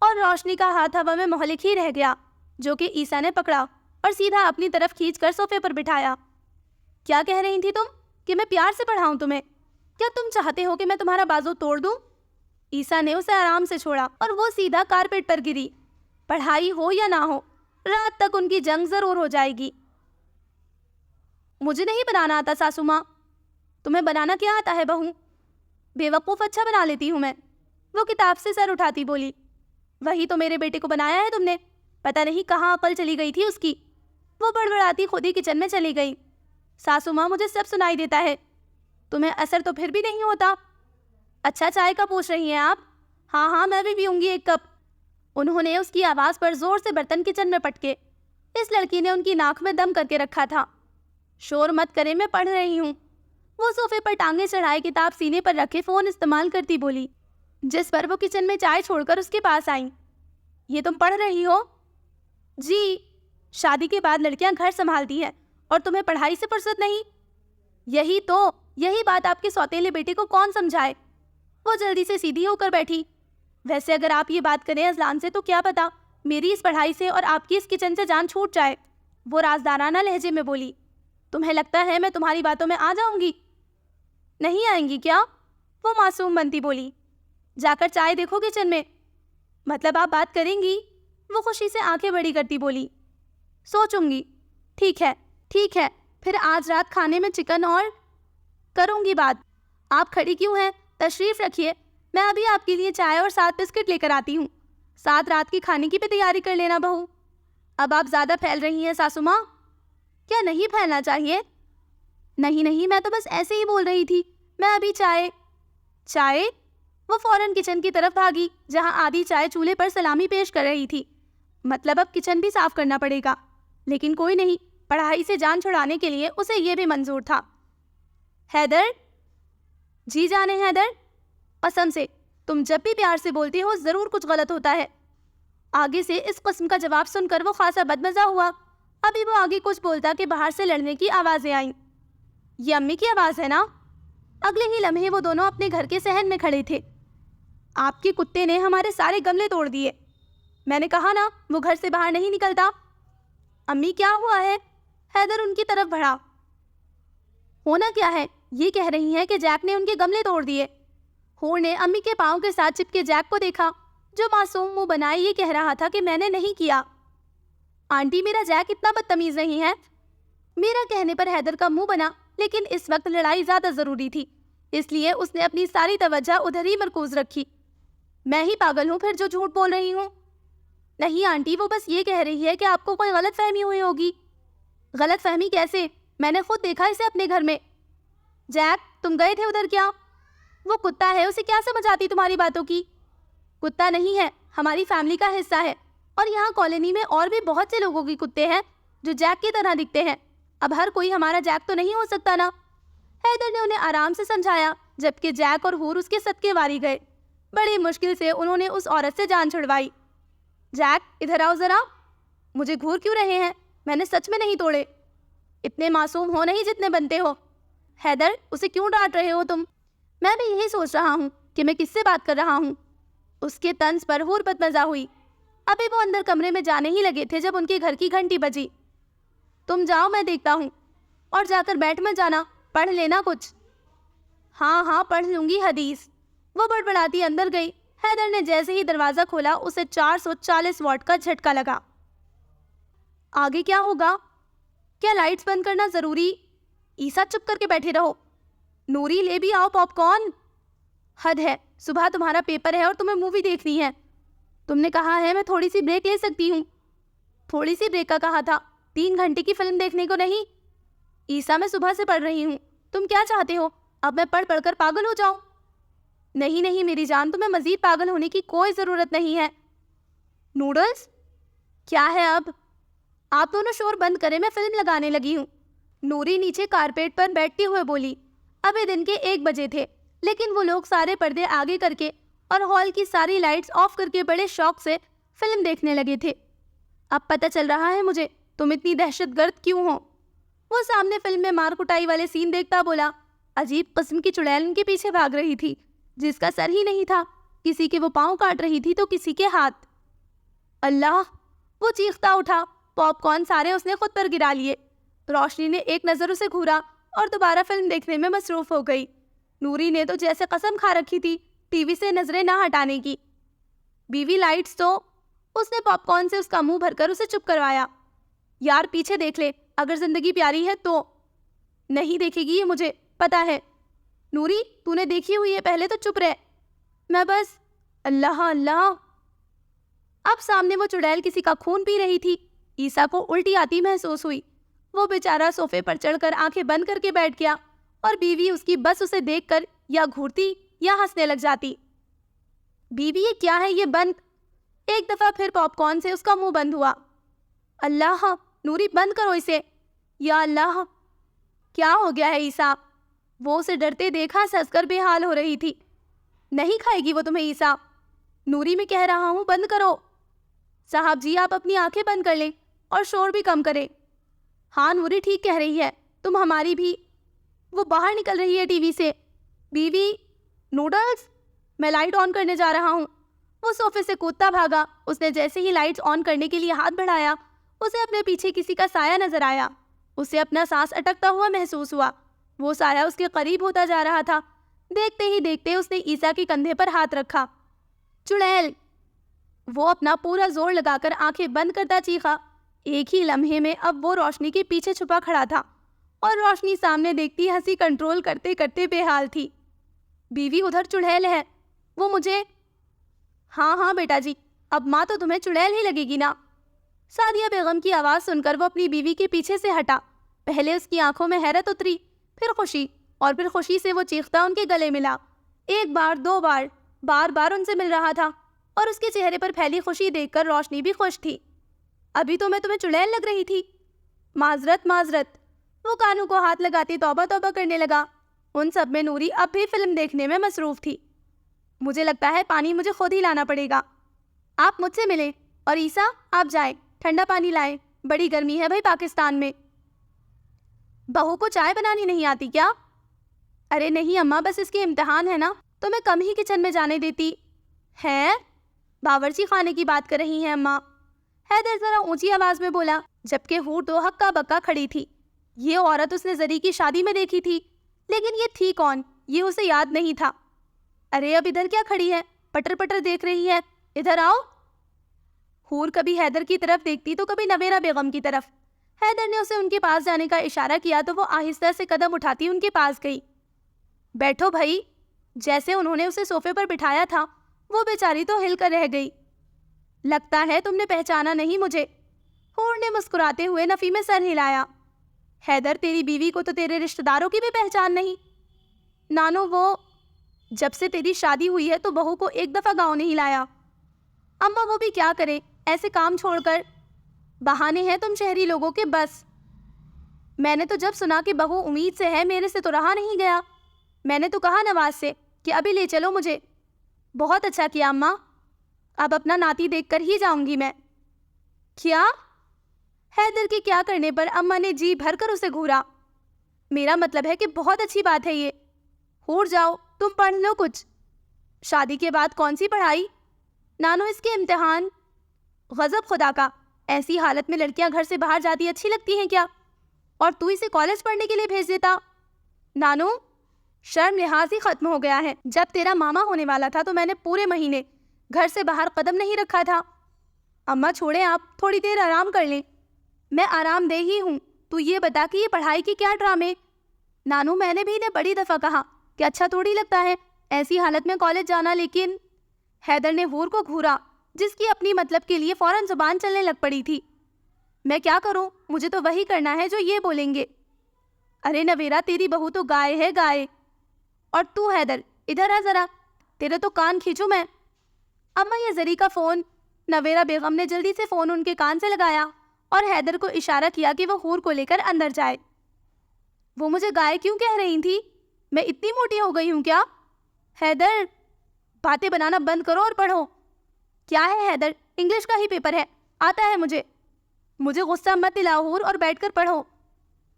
और रोशनी का हाथ हवा में मोहलिक ही रह गया, जो कि ईसा ने पकड़ा और सीधा अपनी तरफ खींचकर सोफे पर बिठाया। क्या कह रही थी तुम? कि मैं प्यार से पढ़ाऊं तुम्हें? क्या तुम चाहते हो कि मैं तुम्हारा बाजू तोड़ दूं? ईसा ने उसे आराम से छोड़ा और वो सीधा कारपेट पर गिरी। पढ़ाई हो या ना हो, रात तक उनकी जंग जरूर हो जाएगी। मुझे नहीं बनाना आता सासू माँ। तुम्हें बनाना क्या आता है बहू? बेवकूफ़ अच्छा बना लेती हूँ मैं। वो किताब से सर उठाती बोली। वही तो मेरे बेटे को बनाया है तुमने। पता नहीं कहाँ अकल चली गई थी उसकी। वो बड़बड़ाती खुद ही किचन में चली गई। सासू माँ मुझे सब सुनाई देता है। तुम्हें असर तो फिर भी नहीं होता। अच्छा चाय का पूछ रही हैं आप? हाँ हाँ, मैं भी पीऊँगी एक कप। उन्होंने उसकी आवाज़ पर जोर से बर्तन किचन में पटके। इस लड़की ने उनकी नाक में दम करके रखा था। शोर मत करें, मैं पढ़ रही हूँ। वो सोफे पर टांगे चढ़ाए किताब सीने पर रखे फ़ोन इस्तेमाल करती बोली, जिस पर वो किचन में चाय छोड़कर उसके पास आई। ये तुम पढ़ रही हो? जी। शादी के बाद लड़कियां घर संभालती हैं और तुम्हें पढ़ाई से फुर्सत नहीं? यही बात आपके सौतेले बेटे को कौन समझाए? वो जल्दी से सीधी होकर बैठी। वैसे अगर आप ये बात करें अजलान से तो क्या पता मेरी इस पढ़ाई से और आपकी इस किचन से जान छूट जाए। वो राजदाराना लहजे में बोली। तुम्हें लगता है मैं तुम्हारी बातों में आ जाऊंगी? नहीं आएंगी क्या? वो मासूम बनती बोली। जाकर चाय देखो किचन में। मतलब आप बात करेंगी? वो खुशी से आंखें बड़ी करती बोली। सोचूंगी। ठीक है, फिर आज रात खाने में चिकन और करूंगी बात। आप खड़ी क्यों हैं? तशरीफ रखिए, मैं अभी आपके लिए चाय और 7 बिस्किट लेकर आती हूँ। साथ रात की खाने की भी तैयारी कर लेना बहू। अब आप ज़्यादा फैल रही हैं सासू माँ। क्या नहीं फैलना चाहिए? नहीं, मैं तो बस ऐसे ही बोल रही थी। मैं अभी चाय। वो फौरन किचन की तरफ भागी जहाँ आधी चाय चूल्हे पर सलामी पेश कर रही थी। मतलब अब किचन भी साफ करना पड़ेगा। लेकिन कोई नहीं, पढ़ाई से जान छुड़ाने के लिए उसे यह भी मंजूर था। हैदर। जी जाने हैदर। कसम से तुम जब भी प्यार से बोलती हो ज़रूर कुछ गलत होता है। आगे से इस किस्म का जवाब सुनकर वो खासा बदमज़ा हुआ। अभी वो आगे कुछ बोलता कि बाहर से लड़ने की आवाज़ें आईं। ये अम्मी की आवाज़ है ना? अगले ही लम्हे वो दोनों अपने घर के सहन में खड़े थे। आपके कुत्ते ने हमारे सारे गमले तोड़ दिए। मैंने कहा ना वो घर से बाहर नहीं निकलता। अम्मी क्या हुआ है? हैदर उनकी तरफ बढ़ा। होना क्या है? ये कह रही हैं कि जैक ने उनके गमले तोड़ दिए। होर ने अम्मी के पाँव के साथ चिपके जैक को देखा जो मासूम मुंह बनाए ये कह रहा था कि मैंने नहीं किया। आंटी, मेरा जैक इतना बदतमीज नहीं है। मेरा कहने पर हैदर का मुंह बना, लेकिन इस वक्त लड़ाई ज्यादा जरूरी थी, इसलिए उसने अपनी सारी तवज्जो उधर ही मरकूज रखी। मैं ही पागल हूँ फिर जो झूठ बोल रही हूँ। नहीं आंटी, वो बस ये कह रही है कि आपको कोई गलत फहमी हुई होगी। गलत फहमी कैसे? मैंने खुद देखा इसे अपने घर में। जैक, तुम गए थे उधर क्या? वो कुत्ता है, उसे क्या समझ आती तुम्हारी बातों की? कुत्ता नहीं है, हमारी फैमिली का हिस्सा है। और यहाँ कॉलोनी में और भी बहुत से लोगों के कुत्ते हैं जो जैक की तरह दिखते हैं। अब हर कोई हमारा जैक तो नहीं हो सकता ना। हैदर ने उन्हें आराम से समझाया, जबकि जैक और हूर उसके सदके वारी गए। बड़ी मुश्किल से उन्होंने उस औरत से जान छुड़वाई। जैक, इधर आओ जरा। मुझे घूर क्यों रहे हैं? मैंने सच में नहीं तोड़े। इतने मासूम हो नहीं जितने बनते हो। हैदर, उसे क्यों डांट रहे हो तुम? मैं भी यही सोच रहा हूँ कि मैं किससे बात कर रहा हूँ। उसके तंज पर हूर बदमजा हुई। अभी वो अंदर कमरे में जाने ही लगे थे जब उनके घर की घंटी बजी। तुम जाओ, मैं देखता हूँ। और जाकर बैठ मत जाना, पढ़ लेना कुछ। हाँ, पढ़ लूंगी हदीस। वो बड़बड़ाती अंदर गई। हैदर ने जैसे ही दरवाज़ा खोला उसे 440 वॉट का झटका लगा। आगे क्या होगा? क्या लाइट्स बंद करना ज़रूरी? ईसा, चुप करके बैठे रहो। नूरी, ले भी आओ पॉपकॉर्न। हद है, सुबह तुम्हारा पेपर है और तुम्हें मूवी देखनी है। तुमने कहा है मैं थोड़ी सी ब्रेक ले सकती हूँ। थोड़ी सी ब्रेक का कहा था, 3 घंटे की फिल्म देखने को नहीं। ईसा, मैं सुबह से पढ़ रही हूँ। तुम क्या चाहते हो? अब मैं पढ़ पढ़कर पागल हो जाऊँ? नहीं मेरी जान, तुम्हें मजीद पागल होने की कोई ज़रूरत नहीं है। नूडल्स? क्या है अब? आप दोनों शोर बंद करें, मैं फिल्म लगाने लगी हूँ। नूरी नीचे कारपेट पर बैठते हुए बोली। अभी दिन के 1 बजे थे, लेकिन वो लोग सारे पर्दे आगे करके और हॉल की सारी लाइट्स ऑफ करके बड़े शौक से फिल्म देखने लगे थे। अब पता चल रहा है मुझे तुम इतनी दहशतगर्द क्यों हो। वो सामने फिल्म में मार कुटाई वाले सीन देखता बोला। अजीब किस्म की चुड़ैल उनके पीछे भाग रही थी, जिसका सर ही नहीं था। किसी के वो पाँव काट रही थी तो किसी के हाथ। अल्लाह, वो चीखता उठा। पॉपकॉर्न सारे उसने खुद पर गिरा लिए। रोशनी ने एक नज़र उसे घूरा और दोबारा फिल्म देखने में मसरूफ हो गई। नूरी ने तो जैसे कसम खा रखी थी टीवी से नजरें ना हटाने की। बीवी लाइट्स तो। उसने पॉपकॉर्न से उसका मुंह भरकर उसे चुप करवाया। यार, पीछे देख ले, अगर जिंदगी प्यारी है तो। नहीं देखेगी ये, मुझे पता है। नूरी, तूने देखी हुई है, पहले तो चुप रह। मैं बस अल्लाह अल्लाह। अब सामने वो चुड़ैल किसी का खून पी रही थी। ईसा को उल्टी आती महसूस हुई। वो बेचारा सोफे पर चढ़कर आंखें बंद करके बैठ गया और बीवी उसकी बस उसे देखकर या घूरती या हंसने लग जाती। बीवी, ये क्या है, ये बंद। एक दफा फिर पॉपकॉर्न से उसका मुंह बंद हुआ। अल्लाह, नूरी बंद करो इसे। या अल्लाह, क्या हो गया है ईसा? वो उसे डरते देखा हंसकर बेहाल हो रही थी। नहीं खाएगी वो तुम्हें ईसा। नूरी, मैं कह रहा हूँ बंद करो। साहब जी, आप अपनी आंखें बंद कर लें और शोर भी कम करें। हाँ नूरी ठीक कह रही है, तुम हमारी भी। वो बाहर निकल रही है टीवी से। बीवी, नूडल्स, मैं लाइट ऑन करने जा रहा हूँ। वो सोफे से कूदता भागा। उसने जैसे ही लाइट्स ऑन करने के लिए हाथ बढ़ाया, उसे अपने पीछे किसी का साया नजर आया। उसे अपना सांस अटकता हुआ महसूस हुआ। वो साया उसके करीब होता जा रहा था। देखते ही देखते उसने ईसा के कंधे पर हाथ रखा। चुड़ैल! वो अपना पूरा जोर लगाकर आंखें बंद करता चीखा। एक ही लम्हे में अब वो रोशनी के पीछे छुपा खड़ा था और रोशनी सामने देखती हंसी कंट्रोल करते करते बेहाल थी। बीवी, उधर चुड़ैल है, वो मुझे। हाँ हाँ बेटा जी, अब माँ तो तुम्हें चुड़ैल ही लगेगी ना। सादिया बेगम की आवाज़ सुनकर वो अपनी बीवी के पीछे से हटा। पहले उसकी आंखों में हैरत उतरी, फिर खुशी, और फिर खुशी से वो चीखता उनके गले मिला। एक बार, दो बार, बार बार उनसे मिल रहा था और उसके चेहरे पर फैली खुशी देखकर रोशनी भी खुश थी। अभी तो मैं तुम्हें चुड़ैल लग रही थी। माजरत माजरत। वो कानों को हाथ लगाती तौबा तौबा करने लगा। उन सब में नूरी अब भी फिल्म देखने में मसरूफ थी। मुझे लगता है पानी मुझे खुद ही लाना पड़ेगा। आप मुझसे मिलें और ईसा आप जाए, ठंडा पानी लाएं, बड़ी गर्मी है भाई पाकिस्तान में। बहू को चाय बनानी नहीं आती क्या? अरे नहीं अम्मा, बस इसके इम्तिहान है ना, तो मैं कम ही किचन में जाने देती। है? बावर्ची खाने की बात कर रही हैं अम्मा? हैदर जरा ऊंची आवाज में बोला, जबकि हूर तो हक्का बक्का खड़ी थी। ये औरत उसने जरी की शादी में देखी थी, लेकिन ये थी कौन ये उसे याद नहीं था। अरे अब इधर क्या खड़ी है, पटर पटर देख रही है, इधर आओ। हूर कभी हैदर की तरफ देखती तो कभी नवेरा बेगम की तरफ। हैदर ने उसे उनके पास जाने का इशारा किया तो वो आहिस्ता से कदम उठाती उनके पास गई। बैठो भाई। जैसे उन्होंने उसे सोफे पर बिठाया था, वो बेचारी तो हिलकर रह गई। लगता है तुमने पहचाना नहीं मुझे। हूर ने मुस्कुराते हुए नफी में सर हिलाया। हैदर, तेरी बीवी को तो तेरे रिश्तेदारों की भी पहचान नहीं। नानो, वो जब से तेरी शादी हुई है तो बहू को एक दफ़ा गाँव नहीं लाया। अम्मा, वो भी क्या करे, ऐसे काम छोड़कर। बहाने हैं तुम शहरी लोगों के बस। मैंने तो जब सुना कि बहू उम्मीद से है, मेरे से तो रहा नहीं गया। मैंने तो कहा नवाज से कि अभी ले चलो मुझे। बहुत अच्छा किया अम्मा, अब अपना नाती देखकर ही जाऊंगी मैं। क्या? हैदर के क्या करने पर अम्मा ने जी भरकर उसे घूरा। मेरा मतलब है कि बहुत अच्छी बात है ये। हूर जाओ, तुम पढ़ लो कुछ। शादी के बाद कौन सी पढ़ाई? नानो, इसके इम्तिहान। गजब खुदा का, ऐसी हालत में लड़कियां घर से बाहर जाती अच्छी लगती हैं क्या? और तू इसे कॉलेज पढ़ने के लिए भेज देता? नानो, शर्म लिहाज ही खत्म हो गया है। जब तेरा मामा होने वाला था तो मैंने पूरे महीने घर से बाहर कदम नहीं रखा था। अम्मा छोड़ें, आप थोड़ी देर आराम कर लें। मैं आरामदेह ही हूँ। तू ये बता कि ये पढ़ाई के क्या ड्रामे? नानू, मैंने भी इन्हें बड़ी दफ़ा कहा कि अच्छा थोड़ी लगता है ऐसी हालत में कॉलेज जाना, लेकिन। हैदर ने हूर को घूरा, जिसकी अपनी मतलब के लिए फौरन जुबान चलने लग पड़ी थी। मैं क्या करूं, मुझे तो वही करना है जो ये बोलेंगे। अरे नवेरा, तेरी बहू तो गाय है, गाय। और तू हैदर, इधर आ जरा, तेरे तो कान खींचूं मैं। अम्मा, ये जरी का फ़ोन। नवेरा बेगम ने जल्दी से फ़ोन उनके कान से लगाया और हैदर को इशारा किया कि वो हूर को लेकर अंदर जाए। वो मुझे गाय क्यों कह रही थी? मैं इतनी मोटी हो गई हूँ क्या? हैदर, बातें बनाना बंद करो और पढ़ो। क्या है हैदर, इंग्लिश का ही पेपर है, आता है मुझे। मुझे गुस्सा मत दिलाओ हूर, और बैठकर पढ़ो।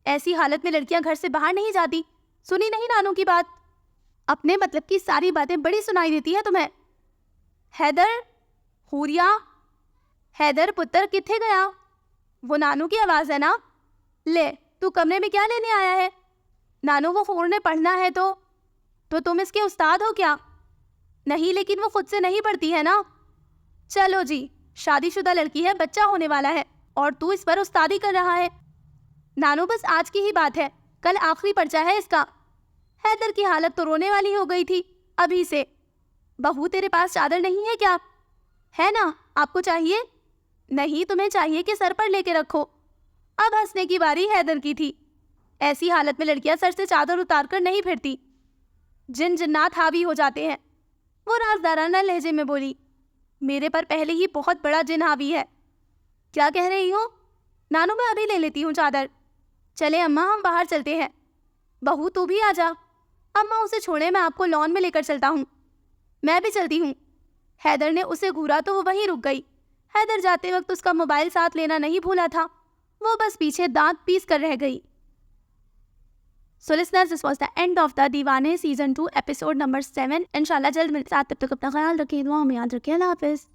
ऐसी हालत में लड़कियां घर से बाहर नहीं जाती। सुनी नहीं नानू की बात? अपने मतलब की सारी बातें बड़ी सुनाई देती है तुम्हें। हैदर, हूरिया, हैदर पुत्र किथे गया? वो नानू की आवाज़ है ना? ले, तू कमरे में क्या लेने आया है? नानू, वो हूर ने पढ़ना है तो तुम इसके उस्ताद हो क्या? नहीं, लेकिन वो खुद से नहीं पढ़ती है ना। चलो जी, शादीशुदा लड़की है, बच्चा होने वाला है, और तू इस पर उस्तादी कर रहा है। नानू, बस आज की ही बात है, कल आखिरी पर्चा है इसका। हैदर की हालत तो रोने वाली हो गई थी अभी से। बहू तेरे पास चादर नहीं है क्या? है ना, आपको चाहिए? नहीं, तुम्हें चाहिए कि सर पर लेके रखो। अब हंसने की बारी हैदर की थी। ऐसी हालत में लड़कियां सर से चादर उतार कर नहीं फिरती, जिन जिन्नात हावी हो जाते हैं। वो राजदाराना लहजे में बोली, मेरे पर पहले ही बहुत बड़ा जिन हावी है। क्या कह रही हो? नानू, मैं अभी ले लेती हूँ चादर। चले अम्मा, हम बाहर चलते हैं। बहू तू भी आ जा। अम्मा उसे छोड़े, मैं आपको लॉन में लेकर चलता हूँ। मैं भी चलती हूँ। हैदर ने उसे घूरा तो वो वहीं रुक गई। हैदर जाते वक्त उसका मोबाइल साथ लेना नहीं भूला था। वो बस पीछे दांत पीस कर रह गई। So listeners, this was the end of the दीवाने सीजन 2 एपिसोड नंबर 7। इंशाल्लाह जल्द मिलते हैं। तब तक अपना ख्याल रखें, दुआओं में याद रखें। अल्लाह हाफिज़।